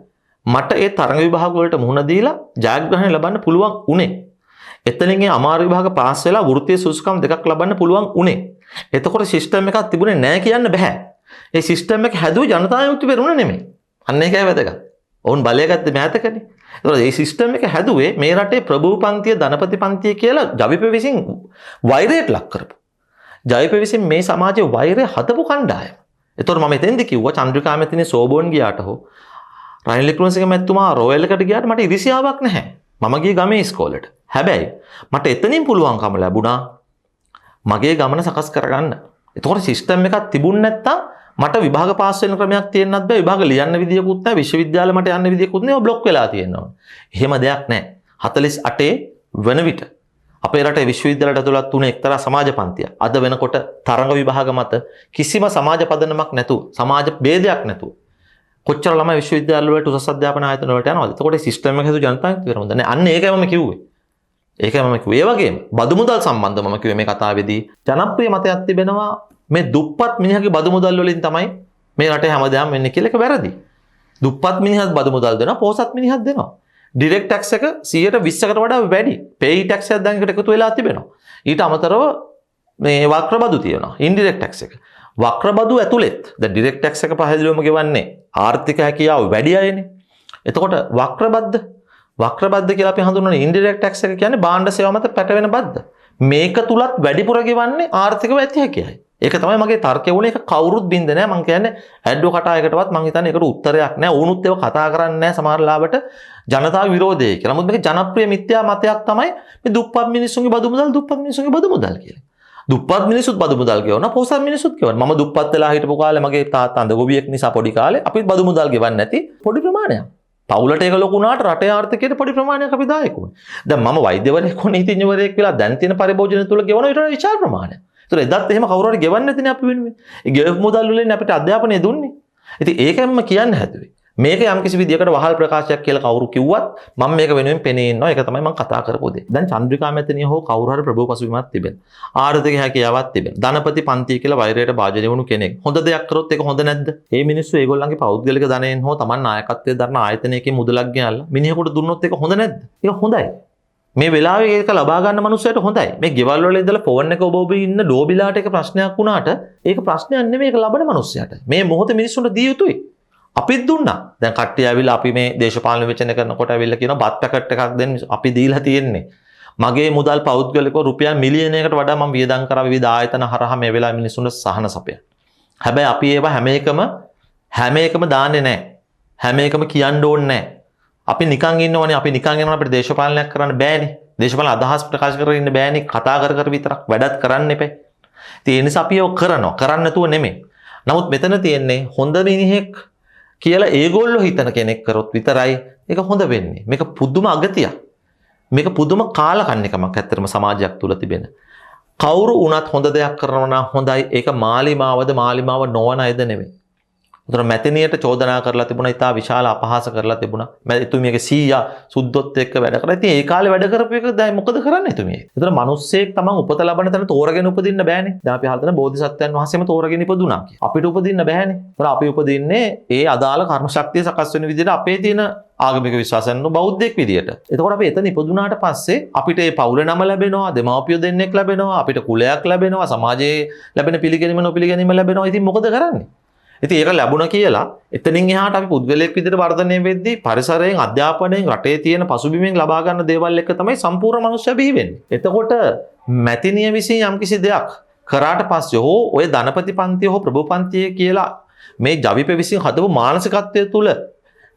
මට ඒ තරඟ විභාග වලට මුහුණ දීලා ජයග්‍රහණය ලබන්න පුළුවන් උනේ. එතනින් ඒ අමාරු විභාග පාස් වෙලා වෘත්තීය සුසුකම් දෙකක් ලබන්න පුළුවන් උනේ. එතකොට සිස්ටම් එකක් තිබුණේ නැහැ කියන්න බෑ. ඒ සිස්ටම් එක හැදුවේ ජනතා විමුක්ති පෙරමුණ නෙමෙයි. අන්න ඒකයි වැදගත්. ඔවුන් බලය ගත්තේ මෑතකනේ. ඒතකොට මේ සිස්ටම් එක හැදුවේ මේ රටේ ප්‍රභූ පන්තිය ධනපති පන්තිය කියලා ජවිප විසින් වෛරයට ලක් කරපු. ජවිප විසින් මේ සමාජයේ වෛරය හදපු කණ්ඩායම. ඒතකොට මම එතෙන්දි කිව්වා චන්ද්‍රිකා මැතිණිය සෝබෝන් ගියාට හෝ රනිල් වික්‍රමසිංහ මැතිතුමා රොයල් එකට ගියාට මට ඉරිසියාවක් නැහැ. මම ගියේ ගමේ ඉස්කෝලේට. හැබැයි මට එතනින් පුළුවන්කම ලැබුණා මගේ ගමන සකස් කරගන්න. එතකොට සිස්ටම් එකක් තිබුණ නැත්තම් මට විභාග පාස් වෙන ක්‍රමයක් තියෙන්නත් බෑ. විභාග ලියන්න විදියකුත් නැහැ. විශ්වවිද්‍යාලෙ මට යන්න විදියකුත් නැහැ. බ්ලොක් වෙලා තියෙනවා. එහෙම දෙයක් නැහැ. 48 වෙන විට අපේ රටේ විශ්වවිද්‍යාලයට ඇතුළත් වුණ එක්තරා සමාජ පන්තියක්. අද වෙනකොට තරඟ විභාග මත කිසිම සමාජ පදනමක් නැතුව, සමාජ ભેදයක් නැතුව කොච්චර ළමයි විශ්වවිද්‍යාල වලට උසස් අධ්‍යාපන ආයතන වලට යනවද? එතකොට සිස්ටම් එක හදු ජනතා විමුක්ති පෙරමුණ නේ. අන්න ඒකයි මම කිව්වේ. ඒකයි මම කිව්වේ. ඒ වගේම බදු මුදල් සම්බන්ධව මම කිව්වේ මේ කතාවේදී ජනප්‍රිය මතයක් තිබෙනවා මේ දුප්පත් මිනිහගේ බදු මුදල් වලින් තමයි මේ රටේ හැමදාම වෙන්නේ කියලා. ඒක වැරදි. දුප්පත් මිනිහත් බදු මුදල් දෙනවා, පොහොසත් මිනිහත් දෙනවා. ඩිරෙක්ට් ටැක්ස් එක 120කට වඩා වැඩි. පේයි ටැක්ස් එකක් දැන් එකට එකතු වෙලා තිබෙනවා. ඊට අමතරව මේ වක්‍ර බදු තියෙනවා. ඉන්ඩිරෙක්ට් ටැක්ස් එක. වක්‍ර බදු ඇතුළෙත් දැන් ඩිරෙක්ට් ටැක්ස් එක පහදලිවම ගෙවන්නේ ආර්ථික හැකියාව වැඩි අයනේ. එතකොට වක්‍ර බද්ද කියලා අපි හඳුන්වන ඉන්ඩිරෙක්ට් ටැක්ස් එක කියන්නේ භාණ්ඩ සේවා මත පැටවෙන බද්ද. මේක තුලත් වැඩිපුර ගෙවන්නේ ආර්ථිකව ඇති හැකියයි. ඒක තමයි මගේ තර්කය වුණේ. ඒක කවුරුත් බින්ද නැහැ. මම කියන්නේ ඇඩ්ඩෝ කටායකටවත් මම හිතන්නේ ඒකට උත්තරයක් නැහැ. වුණුත් ඒව කතා කරන්නේ නැහැ සමහර ලාවට ජනතා විරෝධය කියලා. නමුත් මේක ජනප්‍රිය මිත්‍යා මතයක් තමයි මේ දුප්පත් මිනිස්සුන්ගේ බදු මුදල් කියලා. දුප්පත් මිනිස්සුත් බදු මුදල් ගෙවනවා, පොහොසත් මිනිස්සුත් ගෙවනවා. මම දුප්පත් වෙලා හිටපු කාලේ මගේ තාත්තා අඳ ගොවියෙක් නිසා පොඩි කාලේ අපිත් බදු මුදල් ගෙවන්නේ නැති පොඩි ප්‍රමාණයක්. පවුලට ඒක ලොකු වුණාට රටේ ආර්ථිකයට පොඩි ප්‍රමාණයක් අපි දායක වුණේ. දැන් මම වෛද්‍යවරයෙක් වුණේ නීතිඥවරයෙක් වෙලා දැන් තියෙන පරිභෝජන තුල ගෙවන ඊට වඩා විශාල ප්‍රමාණයක්. ඒතර එදත් එහෙම කවුරු හරි ගෙවන්නේ නැතිනේ අපි වෙනුවෙන්. ඒ ගෙවපු මුදල් වලින් අපිට අධ්‍යාපනය දුන්නේ. ඉතින් ඒකෙන්ම කියන්න හැදුවේ. මේක යම් කිසි විදියකට වහල් ප්‍රකාශයක් කියලා කවුරු කිව්වත් මම මේක වෙනුවෙන් පෙනී ඉන්නවා. ඒක තමයි මම කතා කරපු දේ. දැන් චන්ද්‍රිකා මැතිණිය හෝ කවුරු හරි ප්‍රභූ පසුබිමක් තිබෙන. ආර්ථික හැකියාවක් තිබෙන. ධනපති පන්තිය කියලා වෛරයට භාජනය වුණු කෙනෙක්. හොඳ දෙයක් කරොත් ඒක හොඳ නැද්ද? මේ මිනිස්සු ඒගොල්ලන්ගේ පෞද්ගලික ධනයෙන් හෝ Taman නායකත්වයේ දරන ආයතනයකින් මුදලක් ගෙනල්ලා මිනිහෙකුට දුන්නොත් ඒක හොඳ නැද්ද? ඒක හොඳයි. මේ වෙලාවේ ඒක ලබා ගන්න මනුස්සයට හොඳයි. මේ ගෙවල් වල ඉඳලා ෆෝන් එක ඔබ ඉන්න ඩෝබිලාට ඒක ප්‍රශ්නයක් වුණාට ඒක ප්‍රශ්නයක් නෙමෙයි. ඒක ලබන මනුස්සයට. මේ මොහොතේ මිනිස්සුන්ට දිය යුතුයි. අපිත් දුන්නා. දැන් කට්ටිය ඇවිල්ලා අපි මේ දේශපාලන විචනය කරනකොට ඇවිල්ලා කියනවා බත් පැකට් එකක් දෙන්න අපි දීලා තියෙන්නේ. මගේ මුදල් පෞද්ගලිකව රුපියල් මිලියනයකට වඩා මම වියදම් කරා විවිධ ආයතන හරහා මේ වෙලාවේ මිනිස්සුන්ට සහන සපයන. හැබැයි අපි ඒවා හැම එකම දාන්නේ නැහැ. හැම එකම කියන්න ඕනේ නැහැ. අපි නිකන් ඉන්නවනේ. අපි නිකන් ඉන්නවනේ අපිට දේශපාලනයක් කරන්න බෑනේ. දේශපාලන අදහස් ප්‍රකාශ කරගෙන ඉන්න බෑනේ. කතා කර විතරක් වැඩක් කරන්න එපා. ඒ නිසා අපි ඒක කරනවා. කරන්න නැතුව නෙමෙයි. නමුත් මෙතන තියෙන්නේ හොඳ මිනිහෙක් කියලා ඒගොල්ලෝ හිතන කෙනෙක් කරොත් විතරයි ඒක හොඳ වෙන්නේ. මේක පුදුම අගතියක්. මේක පුදුම කාලකන්නිකමක් ඇත්තටම සමාජයක් තුල තිබෙන. කවුරු වුණත් හොඳ දෙයක් කරනවා නම් හොඳයි. ඒක මාලිමාවද මාලිමාව නොවන අයද නෙමෙයි. උතන මැතිණියට චෝදනා කරලා තිබුණා. ඉතා විශාල අපහාස කරලා තිබුණා. එතුමියගේ සීයා සුද්දොත් එක්ක වැඩ කරා. ඉතින් ඒ කාලේ වැඩ කරපු එක දැන් මොකද කරන්නේ එතුමිය? උතන මිනිස්සෙක් තමන් උපත ලබන තැන තෝරගෙන උපදින්න බෑනේ. දැන් අපි හල්තන බෝධිසත්වයන් වහන්සේම තෝරගෙන ඉපදුනා කියලා. අපිට උපදින්න බෑනේ. උතන අපි උපදින්නේ ඒ අදාළ කර්ම ශක්තිය සකස් වෙන විදිහට අපේ තියෙන ආගමික විශ්වාසයන් බෞද්ධයෙක් විදියට. එතකොට අපි එතන ඉපදුනාට පස්සේ අපිට ඒ පවුලේ නම ලැබෙනවා, දෙමාපියෝ දෙන්නෙක් ලැබෙනවා, අපිට කුලයක් ලැබෙනවා, සමාජයේ ලැබෙන පිළිගැනීම නොපිළිගැනීම ලැබෙනවා. ඉතින් මොකද කරන්නේ? ඉතින් ඒක ලැබුණා කියලා එතනින් එහාට අපි පුද්ගලයෙක් විදිහට වර්ධනය වෙද්දී පරිසරයෙන් අධ්‍යාපනයෙන් රටේ තියෙන පසුබිමෙන් ලබා ගන්න දේවල් එක්ක තමයි සම්පූර්ණ මනුෂ්‍යය බිහි වෙන්නේ. එතකොට මැතිණිය විසින් යම්කිසි දෙයක් කරාට පස්සේ හෝ ඔය ධනපති පන්තිය හෝ ප්‍රභූ පන්තිය කියලා මේ ජවිප විසින් හදපු මානසිකත්වය තුල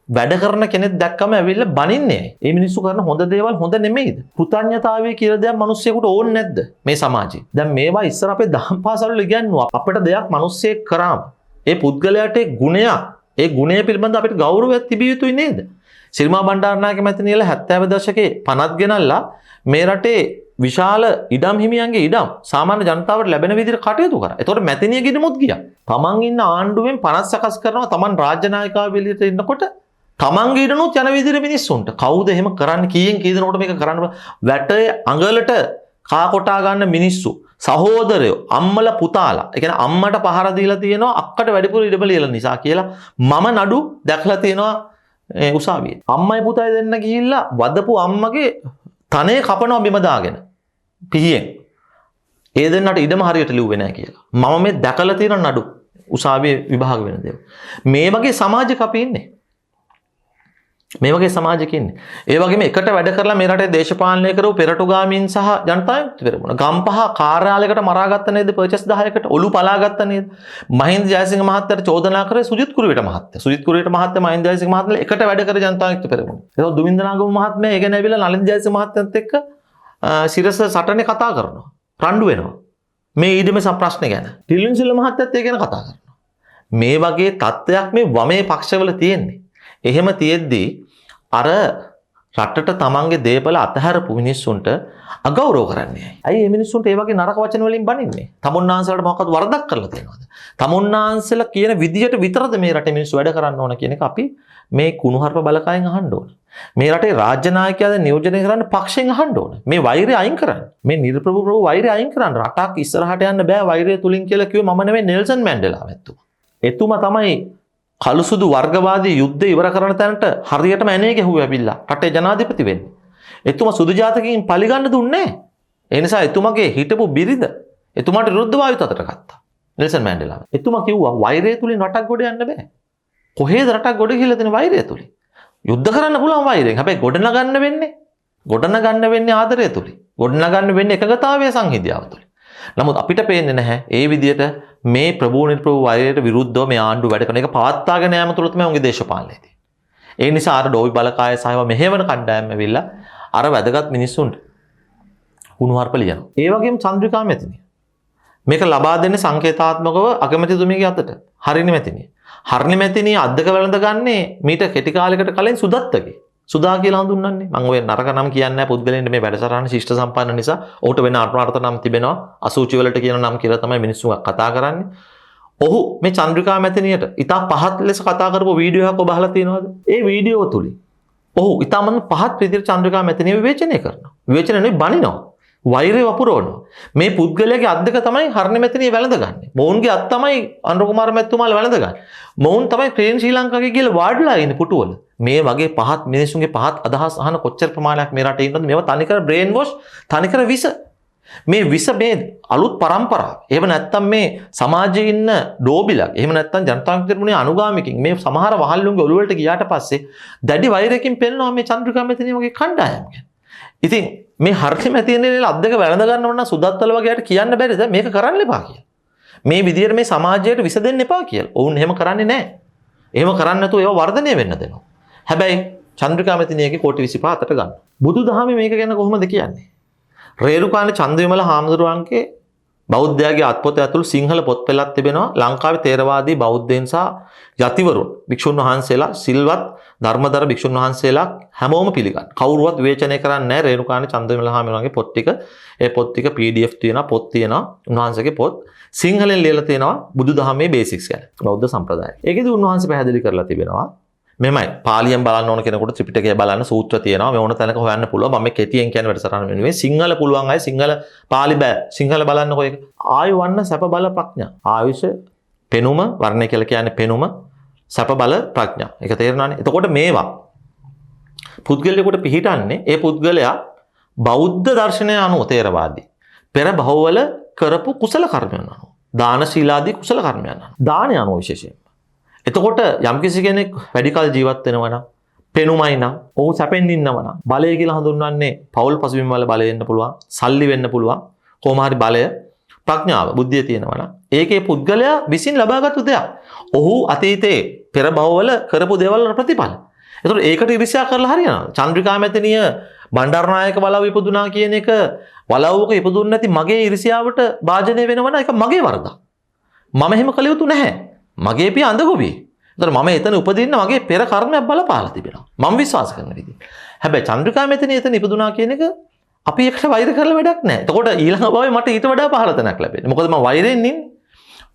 වැඩ කරන කෙනෙක් දැක්කම ඇවිල්ලා බනින්නේ. මේ මිනිස්සු කරන හොඳ දේවල් හොඳ නෙමෙයිද? කෘතඥතාවය කියලා දෙයක් මිනිස්සෙකුට ඕනේ නැද්ද මේ සමාජයේ? දැන් මේවා ඉස්සර අපේ දහම් පාසල් වල ඉගෙනුවා. අපිට දෙයක් මිනිස්සෙක් කරාම ඒ පුද්ගලයාට ඒ ගුණය පිළිබඳ අපිට ගෞරවයක් තිබිය යුතුයි නේද? සිරිමා බණ්ඩාරනායක මැතිණියලා 70 දශකයේ පනත් ගෙනල්ලා මේ රටේ විශාල ඉඩම් හිමියන්ගේ ඉඩම් සාමාන්‍ය ජනතාවට ලැබෙන විදිහට කටයුතු කරා. ඒතකොට මැතිණිය ගෙනමුත් ගියා. තමන් ඉන්න ආණ්ඩුවෙන් පනත් සකස් කරනවා. තමන් රාජ්‍ය නායකයා විලියට ඉන්නකොට තමන්ගේ ඉඩනුත් යන විදිහට මිනිස්සුන්ට. කවුද එහෙම කරන්නේ? කීයෙන් කී දෙනෙකුට මේක කරන්න වැටේ අඟලට කා කොටා ගන්න මිනිස්සු. සහෝදරයෝ අම්මලා පුතාලා ඒ කියන්නේ අම්මට පහර දීලා තියෙනවා අක්කට වැඩිපුර ඉඩම ලියලා නිසා කියලා මම නඩු දැකලා තියෙනවා උසාවියේ. අම්මයි පුතයි දෙන්න ගිහිල්ලා වදපු අම්මගේ තනේ කපනවා බිම දාගෙන. පිහියෙන්. ඒ දෙන්නට ඉඩම හරියට ලිව්වේ නැහැ කියලා. මම මේ දැකලා තියෙන නඩු උසාවියේ විභාග වෙන දේවල්. මේ වගේ සමාජයක අපි ඉන්නේ. මේ වගේ සමාජයක ඉන්නේ. ඒ වගේම එකට වැඩ කරලා මේ රටේ දේශපාලනය කරව පෙරටුගාමීන් සහ ජනතා විමුක්ති පෙරමුණ. ගම්පහ කාර්යාලයකට මරාගත්ත නේද පර්චස් 10කට ඔලු පලාගත්ත නේද? මහින්ද ජයසිංහ මහත්තයාට චෝදනා කරේ සුජිත් කුරුවිට මහත්තයා. සුජිත් කුරුවිට මහත්තයා මහින්ද ජයසිංහ මහත්තයා එකට වැඩ කර ජනතා විමුක්ති පෙරමුණ. ඒක දුමින්ද නාගම මහත්මයා ඒ ගැන ඇවිල්ලා නලින් ජයසිංහ මහත්තයත් එක්ක සිරස සටනේ කතා කරනවා. රණ්ඩු වෙනවා. මේ ඊඩමේ ප්‍රශ්න ගැන. ටිලින් සිල්ල මහත්තයත් ඒ ගැන කතා කරනවා. මේ වගේ තත්ත්වයක් මේ වමේ පක්ෂවල තියෙන්නේ. එහෙම තියෙද්දී අර රටට තමන්ගේ දේපල අතහැරපු මිනිස්සුන්ට අගෞරව කරන්නේ. ඇයි මේ මිනිස්සුන්ට ඒ වගේ නරක වචන වලින් බනින්නේ? තමුන්නාන්සලට මොකක්ද වරදක් කරලා තියෙනවද? තමුන්නාන්සලා කියන විදියට විතරද මේ රටේ මිනිස්සු වැඩ කරන්න ඕන කියන එක අපි මේ කුණුහරුප බලකායෙන් අහන්න ඕන. මේ රටේ රාජ්‍ය නායකයාද නියෝජනය කරන්න පක්ෂයෙන් අහන්න ඕන. මේ වෛරය අයින් කරන්න. මේ නිර්ප්‍රභු වෛරය අයින් කරන්න. රටක් ඉස්සරහට යන්න බෑ වෛරය තුලින් කියලා කිව්වේ මම නෙවෙයි නෙල්සන් මැන්ඩෙලා වැත්තුමා. එතුමා තමයි කළුසුදු වර්ගවාදී යුද්ධය ඉවර කරන තැනට හරියටම ඇනේ ගැහුවා ඇවිල්ලා රටේ ජනාධිපති වෙන්නේ. එතුමා සුදු ජාතකයෙන් පරිගන්න දුන්නේ නැහැ. ඒ නිසා එතුමාගේ හිටපු බිරිඳ එතුමාට විරුද්ධව ආයුධ අතට ගත්තා. Nelson Mandela. එතුමා කිව්වා වෛරය තුලින් රටක් ගොඩ යන්න බෑ. කොහේද රටක් ගොඩ ගිහලා තියෙන වෛරය තුලින්? යුද්ධ කරන්න පුළුවන් වෛරයෙන්. හැබැයි ගොඩනගන්න වෙන්නේ ආදරය තුලින්. ගොඩනගන්න වෙන්නේ එකගතාවයේ සංහිඳියාව තුලින්. නමුත් අපිට පේන්නේ නැහැ ඒ විදිහට මේ ප්‍රභූ නිර්ප්‍රභූ වෛරයට විරුද්ධව මේ ආණ්ඩුව වැඩ කරන එක පවත්වාගෙන යාම තුළ තමයි උන්ගේ දේශපාලනය තියෙන්නේ. ඒ නිසා අර ඩෝවි බලකාය සහව මෙහෙවන කණ්ඩායම් ඇවිල්ලා අර වැදගත් මිනිස්සුන්ට කුණුහරුප ලියනවා. ඒ වගේම චන්ද්‍රිකා මැතිණිය. මේක ලබා දෙන්නේ සංකේතාත්මකව අගමැතිතුමියගේ අතට. හරිනි මැතිණිය. හරිනි මැතිණිය අද්දක වැළඳ ගන්නේ මීට කෙටි කාලයකට කලින් සුදත්තගේ. සුදා කියලා හඳුන්වන්නේ. මම ඔය නරක නම් කියන්නේ නැහැ පුද්ගලයන්ට මේ වැඩසටහන ශිෂ්ට සම්පන්න නිසා. ඔහුට වෙන අර්ථ නම් තිබෙනවා. අසූචි වලට කියන නම් කියලා තමයි මිනිස්සු කතා කරන්නේ. ඔහු මේ චන්ද්‍රිකා මැතිණියට ඉතා පහත් ලෙස කතා කරපු වීඩියෝ එකක් ඔබ අහලා තියෙනවද? ඒ වීඩියෝ තුලින් ඔහු ඉතාමත් පහත් විදිහට චන්ද්‍රිකා මැතිණිය විවේචනය කරනවා. විවේචනය නෙවෙයි බනිනවා. වෛරය වපුරවනවා. මේ පුද්ගලයාගේ අත් දෙක තමයි හරිනි මැතිණිය වැළඳගන්නේ. මොවුන්ගේ අත් තමයි අනුර කුමාර මැතිතුමාලා වැළඳගන්නේ. මොවුන් තමයි ක්‍රේන් ශ්‍රී ලංකාවේ කියලා වාඩිලා ඉන්නේ පුටුවල. මේ වගේ පහත් මිනිසුන්ගේ පහත් අදහස් අහන කොච්චර ප්‍රමාණයක් මේ රටේ ඉන්නවද? මේවා තනිකර බ්‍රේන් වොෂ්, තනිකර විස. මේ විස මේ අලුත් පරම්පරාව. එහෙම නැත්නම් මේ සමාජයේ ඉන්න ඩෝබිලා. එහෙම නැත්නම් ජනතා විමුක්ති පෙරමුණේ අනුගාමිකින් මේ සමහර වහල්ලුන්ගේ ඔළුව වලට ගියාට පස්සේ දැඩි වෛරයකින් පෙන්නනවා මේ චන්ද්‍රිකා මැතිණිය වගේ කණ්ඩායම් ගැන. ඉතින් මේ හරිනි මැතිණිය අත් දෙක වැළඳ ගන්නව නම් සුදත්තල වගේට කියන්න බැරිද මේක කරන්න එපා කියලා. මේ විදියට මේ සමාජයට විස දෙන්න එපා කියලා. ඔවුන් එහෙම කරන්නේ නැහැ. එහෙම කරන්නේ නැතුව ඒවා වර්ධනය වෙන්න දෙනවා. හැබැයි චන්ද්‍රිකා මැතිණියගේ කෝටි 25 අතට ගන්න. බුදුදහමේ මේක ගැන කොහොමද කියන්නේ? රේරුකාණේ චන්දවිමල හාමුදුරුවන්ගේ බෞද්ධයාගේ අත්පොත ඇතුළු සිංහල පොත් පෙළක් තිබෙනවා. ලංකාවේ තේරවාදී බෞද්ධයන් සහ යතිවරුන් භික්ෂුන් වහන්සේලා සිල්වත් ධර්මදර භික්ෂුන් වහන්සේලා හැමෝම පිළිගන්න. කවුරුවත් විවේචනය කරන්නේ නැහැ රේරුකාණේ චන්දවිමල හාමුදුරුවන්ගේ පොත් ටික. ඒ පොත් ටික PDF තියෙනවා, පොත් තියෙනවා. උන්වහන්සේගේ පොත් සිංහලෙන් ලියලා තියෙනවා බුදුදහමේ බේසික්ස් ගැන. බෞද්ධ සම්ප්‍රදාය. ඒකෙදි උන්වහන්සේ පැහැදිලි කරලා තිබෙනවා. මෙමයි පාලියෙන් බලන්න ඕන කෙනෙකුට ත්‍රිපිටකය බලන්න සූත්‍ර තියෙනවා. මේ ඕන තැනක හොයන්න පුළුවන්. මම මේ කෙටියෙන් කියන වැඩසටහන වෙනුවෙන් සිංහල පුළුවන් අය සිංහල පාලි බෑ. සිංහල බලන්නකෝ ඒක. ආයු වන්න සැප බල ප්‍රඥා. ආයුෂ පෙනුම වර්ණය කියලා කියන්නේ පෙනුම සැප බල ප්‍රඥා. ඒක තේරෙනවනේ. එතකොට මේවා පුද්ගලයාට පිළිහිටන්නේ ඒ පුද්ගලයා බෞද්ධ දර්ශනය අනුව තේරවාදී. පෙර භවවල කරපු කුසල කර්මයන් අනුව. දාන ශීලාදී කුසල කර්මයන් අනුව. දානය අනුව විශේෂයෙන්. එතකොට යම්කිසි කෙනෙක් වැඩි කල ජීවත් වෙනවා නම් පෙනුමයි නම් ඔහු සැපෙන් ඉන්නවා නම් බලය කියලා හඳුන්වන්නේ පෞල් පසුබිම් වල බලය වෙන්න පුළුවන්, සල්ලි වෙන්න පුළුවන්, කොහොම හරි බලය, ප්‍රඥාව, බුද්ධිය තියෙනවා නම් ඒකේ පුද්ගලයා විසින් ලබාගත්තු දෙයක්. ඔහු අතීතයේ පෙර භවවල කරපු දේවල් වල ප්‍රතිඵල. ඒතකොට ඒකට ඉරිසියා කරලා හරියනවා. චන්ද්‍රිකා මැතිණිය බණ්ඩාරනායක වලව් ඉපදුනා කියන එක වලව්වක ඉපදුන්නේ නැති මගේ ඉරිසියාවට භාජනය වෙනවා නම් ඒක මගේ වරදක්. මම එහෙම කළ යුතු නැහැ. මගේ පිය අඳගොබී. ඒතර මම එතන උපදින්න මගේ පෙර කර්මයක් බලපාලා තිබෙනවා. මම විශ්වාස කරන විදිහ. හැබැයි චන්ද්‍රිකා මෙතන එතන ඉපදුනා කියන එක අපි එකට වෛර කරලා වැඩක් නැහැ. එතකොට ඊළඟ භවයේ මට ඊට වඩා පහළ තැනක් ලැබෙන්නේ. මොකද මම වෛරයෙන් ඉන්නේ.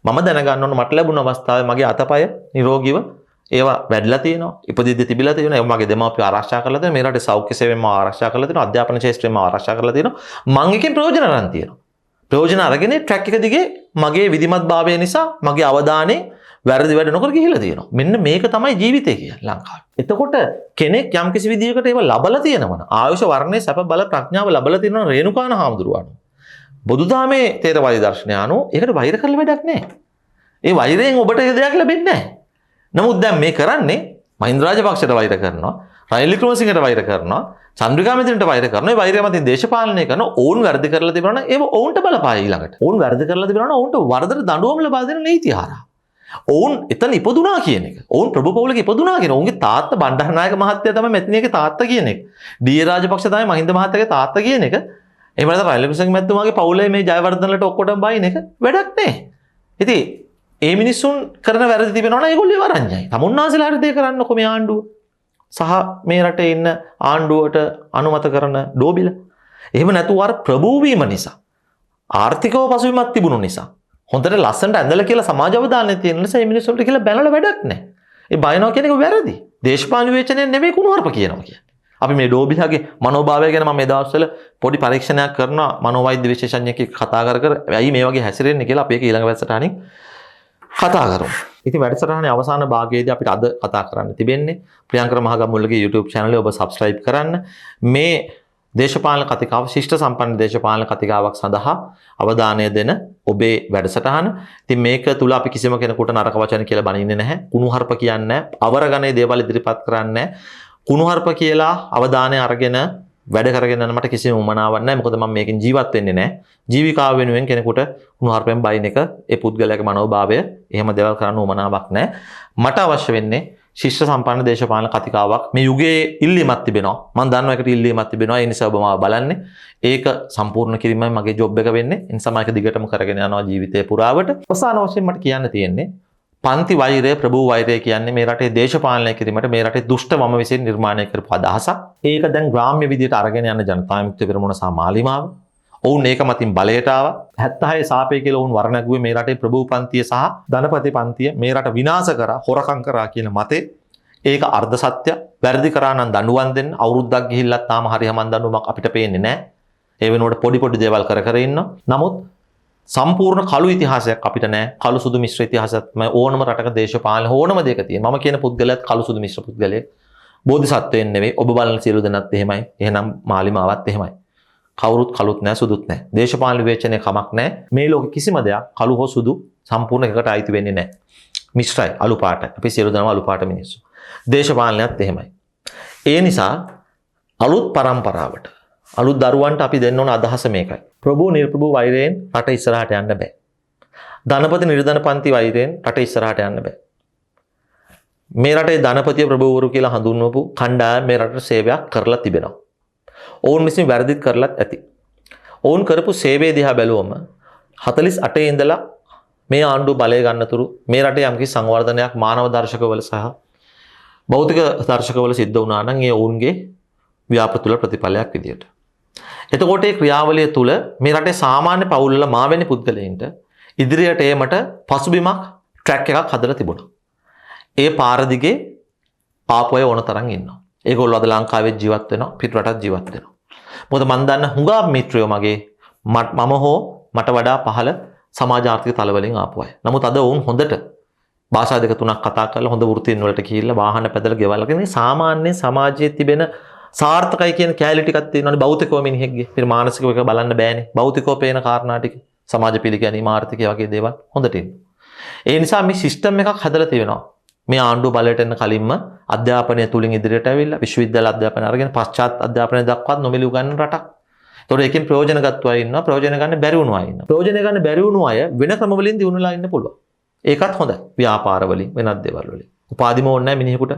මම දැනගන්න ඕන මට ලැබුණ අවස්ථාවේ මගේ අතපය නිරෝගීව ඒවා වැඩිලා තියෙනවා. ඉපදිද්දි තිබිලා තියෙනවා. ඒවා මගේ දෙමාපියෝ ආරක්ෂා කරලා තියෙනවා. මේ රටේ සෞඛ්‍ය සේවයෙන්ම ආරක්ෂා කරලා තියෙනවා. අධ්‍යාපන ශාස්ත්‍රයෙන්ම ආරක්ෂා කරලා තියෙනවා. මං එකෙන් ප්‍රයෝජන ගන්න තියෙනවා. ප්‍රයෝජන අරගෙන ට්‍රැක් එක දිගේ මගේ විධිමත් භාවය නිසා මගේ අවධානය වැරදි වැඩ නොකර ගිහිලා තියෙනවා. මෙන්න මේක තමයි ජීවිතය කියන්නේ ලංකාවේ. එතකොට කෙනෙක් යම් කිසි විදියකට ඒව ලබලා තියෙනවනේ. ආයුෂ වර්ණයේ සැප බල ප්‍රඥාව ලබලා තියෙනවා රේණුකාන හාමුදුරුවෝ. බුදුදහමේ තේරවාදී දර්ශනය අනුව ඒකට වෛර කරලා වැඩක් නැහැ. ඒ වෛරයෙන් ඔබට ඒ දෙයක් ලැබෙන්නේ නැහැ. නමුත් දැන් මේ කරන්නේ මහින්ද රාජපක්ෂට වෛර කරනවා, රනිල් වික්‍රමසිංහට වෛර කරනවා, චන්ද්‍රිකා මැතිණිට වෛර කරනවා. ඒ වෛරය මතින් දේශපාලනය කරන ඔවුන් වැරදි කරලා තිබුණා නම් ඒව ඔවුන්ට බලපායි ඊළඟට. ඔවුන් වැරදි කරලා තිබුණා නම් ඔවුන්ට වරදට දඬුවම් ලබා දෙන නීති හරහා. ඔවුන් එතන ඉපදුනා කියන එක. ඔවුන් ප්‍රභු පවුලක ඉපදුනා කියන. ඔවුන්ගේ තාත්තා බණ්ඩාරනායක මහත්තයා තමයි මෙතනියගේ තාත්තා කියන එක. ඩී.ඒ. රාජපක්ෂ තමයි මහින්ද මහත්තයාගේ තාත්තා කියන එක. එහෙම නැත්නම් රනිල් වික්‍රමසිංහ මැතිතුමාගේ පවුලේ මේ ජයවර්ධනලට ඔක්කොටම බයින එක වැඩක් නැහැ. ඉතින් ඒ මිනිස්සුන් කරන වැරදි තිබෙනවා නම් ඒගොල්ලෝ වරඤ්ඤයි. තමුන්නාසලා හරි දෙය කරන්නකො මේ ආණ්ඩුව. සහ මේ රටේ ඉන්න ආණ්ඩුවට අනුමත කරන ඩෝබිල. එහෙම නැතුව අර ප්‍රභූ වීම නිසා ආර්ථිකව පසුබිමක් තිබුණු නිසා හොඳට ලස්සනට ඇඳලා කියලා සමාජ අවධානය තියෙන නිසා මේ මිනිස්සුන්ට කියලා බැනලා වැඩක් නැහැ. ඒ බයනවා කියන එක වැරදි. දේශපාලන විවේචනය නෙමෙයි කුණුහරුප කියනවා කියන්නේ. අපි මේ ඩෝබිලගේ මනෝභාවය ගැන මම මේ දවස්වල පොඩි පරීක්ෂණයක් කරනවා මනෝවෛද්‍ය විශේෂඥයෙක් කතා කර ඇයි මේ වගේ හැසිරෙන්නේ කියලා අපි ඒක ඊළඟ වැඩසටහනින් කතා කරමු. ඉතින් වැඩසටහනේ අවසාන භාගයේදී අපිට අද කතා කරන්න තිබෙන්නේ ප්‍රියංකර මහගම්මුල්ලගේ YouTube channel එක ඔබ subscribe කරන්න. මේ දේශපාලන කතිකාව ශිෂ්ට සම්පන්න දේශපාලන කතිකාවක් සඳහා අවධානය දෙන ඔබේ වැඩසටහන. ඉතින් මේක තුල අපි කිසිම කෙනෙකුට නරක වචන කියලා බනින්නේ නැහැ. කුණුහරුප කියන්නේ නැහැ. අවරගණේ දේවල් ඉදිරිපත් කරන්නේ නැහැ. කුණුහරුප කියලා අවධානය අරගෙන වැඩ කරගෙන යන මට කිසිම උමනාවක් නැහැ. මොකද මම මේකෙන් ජීවත් වෙන්නේ නැහැ. ජීවිකාව වෙනුවෙන් කෙනෙකුට කුණුහරුපෙන් බයින් එක ඒ පුද්ගලයාගේ මනෝභාවය එහෙම දේවල් කරන්න උමනාවක් නැහැ. මට අවශ්‍ය වෙන්නේ ශිෂ්ට සම්පන්න දේශපාලන කතිකාවක්. මේ යුගයේ ඉල්ලීමක් තිබෙනවා. මම දන්නවා ඒකට ඉල්ලීමක් තිබෙනවා. ඒ නිසා ඔබ මාව බලන්නේ. ඒක සම්පූර්ණ කිරීමයි මගේ ජොබ් එක වෙන්නේ. ඒ නිසා මම ඒක දිගටම කරගෙන යනවා ජීවිතේ පුරාවට. අවසාන වශයෙන් මට කියන්න තියෙන්නේ පන්ති වෛරය ප්‍රභූ වෛරය කියන්නේ මේ රටේ දේශපාලනය කිරීමට මේ රටේ දුෂ්ට වම විසින් නිර්මාණය කරපු අදහසක්. ඒක දැන් ග්‍රාම්‍ය විදියට අරගෙන යන ජනතා විමුක්ති පෙරමුණ සහ මාලිමාව. ඔවුන් ඒක මතින් බලයට ආවා. 76 සාපේ කියලා ඔවුන් වර්ණගුවේ මේ රටේ ප්‍රභූ පන්තිය සහ ධනපති පන්තිය මේ රට විනාශ කරා, හොරකම් කරා කියන මතේ. ඒක අර්ධ සත්‍ය. වැරදි කරා නම් දඬුවම් දෙන්න. අවුරුද්දක් ගිහිල්ලත් තාම හරි හමන් දඬුවමක් අපිට පේන්නේ නැහැ. ඒ වෙනුවට පොඩි පොඩි දේවල් කර ඉන්නවා. නමුත් සම්පූර්ණ කළු ඉතිහාසයක් අපිට නැහැ. කළු සුදු මිශ්‍ර ඉතිහාසයක් තමයි ඕනම රටක දේශපාලන ඕනම දෙයක තියෙන. මම කියන පුද්ගලයාත් කළු සුදු මිශ්‍ර පුද්ගලයෙක්. බෝධිසත්වයන් නෙවෙයි. ඔබ බලන සියලු දෙනාත් එහෙමයි. එහෙනම් මාලිමාවත් එහෙමයි. කවුරුත් කළුත් නැහැ සුදුත් නැහැ. දේශපාලන විවේචනයේ කමක් නැහැ. මේ ලෝකෙ කිසිම දෙයක් කළු හෝ සුදු සම්පූර්ණ එකකට අයිති වෙන්නේ නැහැ. මිශ්‍රයි අලු පාට. අපි සියලු දෙනාම අලු පාට මිනිස්සු. දේශපාලනයත් එහෙමයි. ඒ නිසා අලුත් පරම්පරාවට අලුත් දරුවන්ට අපි දෙන්න ඕන අදහස මේකයි. ප්‍රභූ නිර්ප්‍රභූ වෛරයෙන් රට ඉස්සරහට යන්න බෑ. ධනපති නිර්ධනපන්ති වෛරයෙන් රට ඉස්සරහට යන්න බෑ. මේ රටේ ධනපතිය ප්‍රභූවරු කියලා හඳුන්වපු කණ්ඩායම් මේ රටට සේවයක් කරලා තිබෙනවා. ඔවුන් විසින් වැරදිත් කරලත් ඇති. ඔවුන් කරපු සේවය දිහා බැලුවම 48 ඉඳලා මේ ආණ්ඩුව බලය ගන්නතුරු මේ රටේ යම්කිසි සංවර්ධනයක් මානව දර්ශකවල සහ භෞතික දර්ශකවල සිද්ධ වුණා නම් ඒ ඔවුන්ගේ ව්‍යාපෘතිවල ප්‍රතිඵලයක් විදියට. එතකොට මේ ක්‍රියාවලිය තුළ මේ රටේ සාමාන්‍ය පවුල් වල මාවැනි පුද්ගලයින්ට ඉදිරියට ඒමට පසුබිමක් ට්‍රැක් එකක් හදලා තිබුණා. ඒ පාර දිගේ ආපු අය ඕන තරම් ඉන්නවා. ඒගොල්ලෝ අද ලංකාවේ ජීවත් වෙනවා, පිට රටත් ජීවත් වෙනවා. මොකද මම දන්න හුඟා මිත්‍රයෝ මගේ මම හෝ මට වඩා පහළ සමාජ ආර්ථික තලවලින් ආපු අය. නමුත් අද වුන් හොඳට භාෂා දෙක තුනක් කතා කරලා හොඳ වෘත්තීන් වලට ගිහිල්ලා වාහන පැදලා ගෙවල් කරගෙන සාමාන්‍ය සමාජයේ තිබෙන සාර්ථකයි කියන කැලිටි ටිකක් තියෙනවානේ භෞතිකව මිනිහෙක්ගේ. ඉතින් මානසිකව එක බලන්න බෑනේ. භෞතිකව පේන කාරණා ටික සමාජ පිළිගැනීම ආර්ථිකය වගේ දේවල් හොඳට ඉන්න. ඒ නිසා මේ සිස්ටම් එකක් හදලා තියෙනවා. මේ ආණ්ඩුව බලයට එන්න කලින්ම අධ්‍යාපනය තුලින් ඉදිරියට ඇවිල්ලා විශ්වවිද්‍යාල අධ්‍යාපනය අරගෙන පශ්චාත් අධ්‍යාපනය දක්වාත් නොමිලේ උගන්වන රටක්. ඒතකොට ඒකෙන් ප්‍රයෝජන ගත්ත අය ඉන්නවා, ප්‍රයෝජන ගන්න බැරි වුණු අය ඉන්නවා. ප්‍රයෝජන ගන්න බැරි වුණු අය වෙන ක්‍රම වලින් දිනුනලා ඉන්න පුළුවන්. ඒකත් හොඳයි. ව්‍යාපාර වලින් වෙනත් දේවල් වලින්. උපාධිම ඕනේ නැහැ මිනිහෙකුට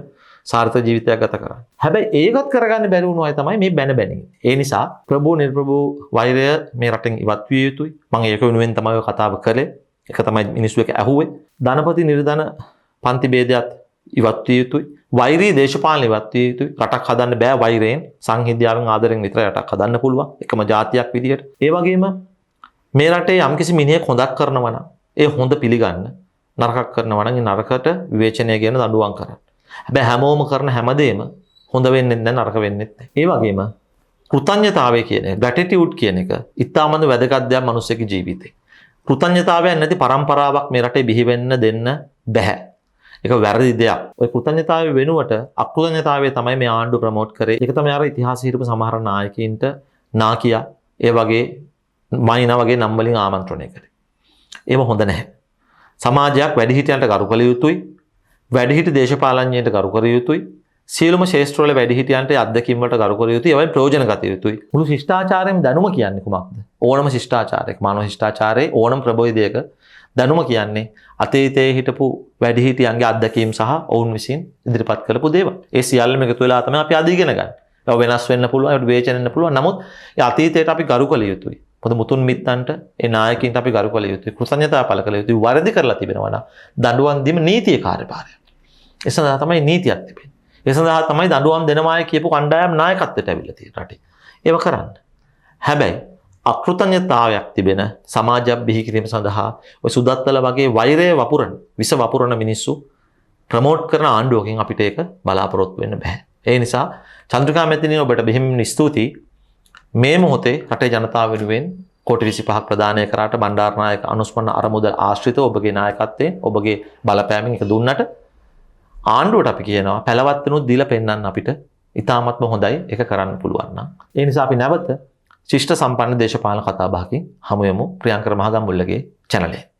සාර්ථක ජීවිතයක් ගත කරන්න. හැබැයි ඒකත් කරගන්න බැරි වුණු අය තමයි මේ බැන බැනින්. ඒ නිසා ප්‍රභූ නිර්ප්‍රභූ වෛරය මේ රටෙන් ඉවත් විය යුතුයි. මම ඒක වෙනුවෙන් තමයි ඔය කතාව කළේ. ඒක තමයි මිනිස්සු එක ඇහුවේ. ධනපති නිර්ධන පන්ති ભેදයත් ඉවත් විය යුතුයි. වෛරී දේශපාලන ඉවත් විය යුතුයි. රටක් හදන්න බෑ වෛරයෙන්. සංහිඳියාවෙන් ආදරෙන් විතරයි රටක් හදන්න පුළුවන්. එකම ජාතියක් විදියට. ඒ වගේම මේ රටේ යම්කිසි මිනිහෙක් හොඳක් කරනවා නම් ඒ හොඳ පිළිගන්න, නරකක් කරනවා නම් ඒ නරකට විවේචනය කියන දඬුවම් කරන්න. හැබැයි හැමෝම කරන හැමදේම හොඳ වෙන්නේ නැහැ, නරක වෙන්නේ නැහැ. ඒ වගේම කෘතඥතාවය කියන එක, ග්‍රැටිටියුඩ් කියන එක ඉතාමත් වැදගත් දෙයක් මිනිස්සෙගේ ජීවිතේ. කෘතඥතාවයක් නැති පරම්පරාවක් මේ රටේ බිහි වෙන්න දෙන්න බැහැ. ඒක වැරදි දෙයක්. ඔය කෘතඥතාවය වෙනුවට අකෘතඥතාවය තමයි මේ ආණ්ඩුව ප්‍රමෝට් කරේ. ඒක තමයි අර ඉතිහාසයේ හිටපු සමහර නායකයින්ට නාකියා ඒ වගේ මයිනා වගේ නම් වලින් ආමන්ත්‍රණය කරේ. ඒව හොඳ නැහැ. සමාජයක් වැඩිහිටියන්ට ගරු කළ යුතුයි. වැඩිහිටි දේශපාලඥයන්ට ගරු කළ යුතුයි. සියලුම ශේෂ්ත්‍රවල වැඩිහිටියන්ට අත්දැකීම් වලට ගරු කළ යුතුයි. ඒවෙන් ප්‍රයෝජන ගත යුතුයි. මුළු ශිෂ්ටාචාරයේම දැනුම කියන්නේ කුමක්ද? ඕනම ශිෂ්ටාචාරයක මානව ශිෂ්ටාචාරයේ ඕනම ප්‍රබෝධයක දැනුම කියන්නේ අතීතයේ හිටපු වැඩිහිටියන්ගේ අත්දැකීම් සහ ඔවුන් විසින් ඉදිරිපත් කරපු දේවල්. ඒ සියල්ලම එකතු වෙලා තමයි අපි අද ඉගෙන ගන්න. ඒක වෙනස් වෙන්න පුළුවන්, ඒකට වේචන වෙන්න පුළුවන්. නමුත් ඒ අතීතයට අපි ගරු කළ යුතුයි. මොකද මුතුන් මිත්තන්ට ඒ නායකයින්ට අපි ගරු කළ යුතුයි. කෘතඥතාව පළ කළ යුතුයි. වරදි කරලා තිබෙනවා නම් දඬුවම් දීම නීතියේ කාර්යභාරය. ඒ සඳහා තමයි නීතියක් තිබෙන්නේ. ඒ සඳහා තමයි දඬුවම් දෙනවායි කියපු කණ්ඩායම් නායකත්වයට ඇවිල්ලා තියෙන්නේ රටේ. ඒව කරන්න. හැබැයි අකෘතඥතාවයක් තිබෙන සමාජයක් බිහි කිරීම සඳහා ඔය සුදත්තල වගේ වෛරය වපුරන, විස වපුරන මිනිස්සු ප්‍රමෝට් කරන ආණ්ඩුවකින් අපිට ඒක බලාපොරොත්තු වෙන්න බෑ. ඒ නිසා චන්ද්‍රිකා මැතිණිය ඔබට බෙහෙවින් ස්තුතියි. මේ මොහොතේ රටේ ජනතාව වෙනුවෙන් කෝටි 25ක් ප්‍රදානය කරාට බණ්ඩාරනායක අනුස්මරණ අරමුදල් ආශ්‍රිතව ඔබගේ නායකත්වයෙන් ඔබගේ බලපෑමෙන් එක දුන්නට ආණ්ඩුවට අපි කියනවා පැලවත්තුනුත් දීලා පෙන්වන්න අපිට ඉතාමත්ම හොඳයි ඒක කරන්න පුළුවන් නම්. ඒ නිසා අපි නැවත ශිෂ්ට සම්පන්න දේශපාලන කතා බහකින් හමු වෙමු ප්‍රියංකර මහගම්මුල්ලගේ channel එකේ.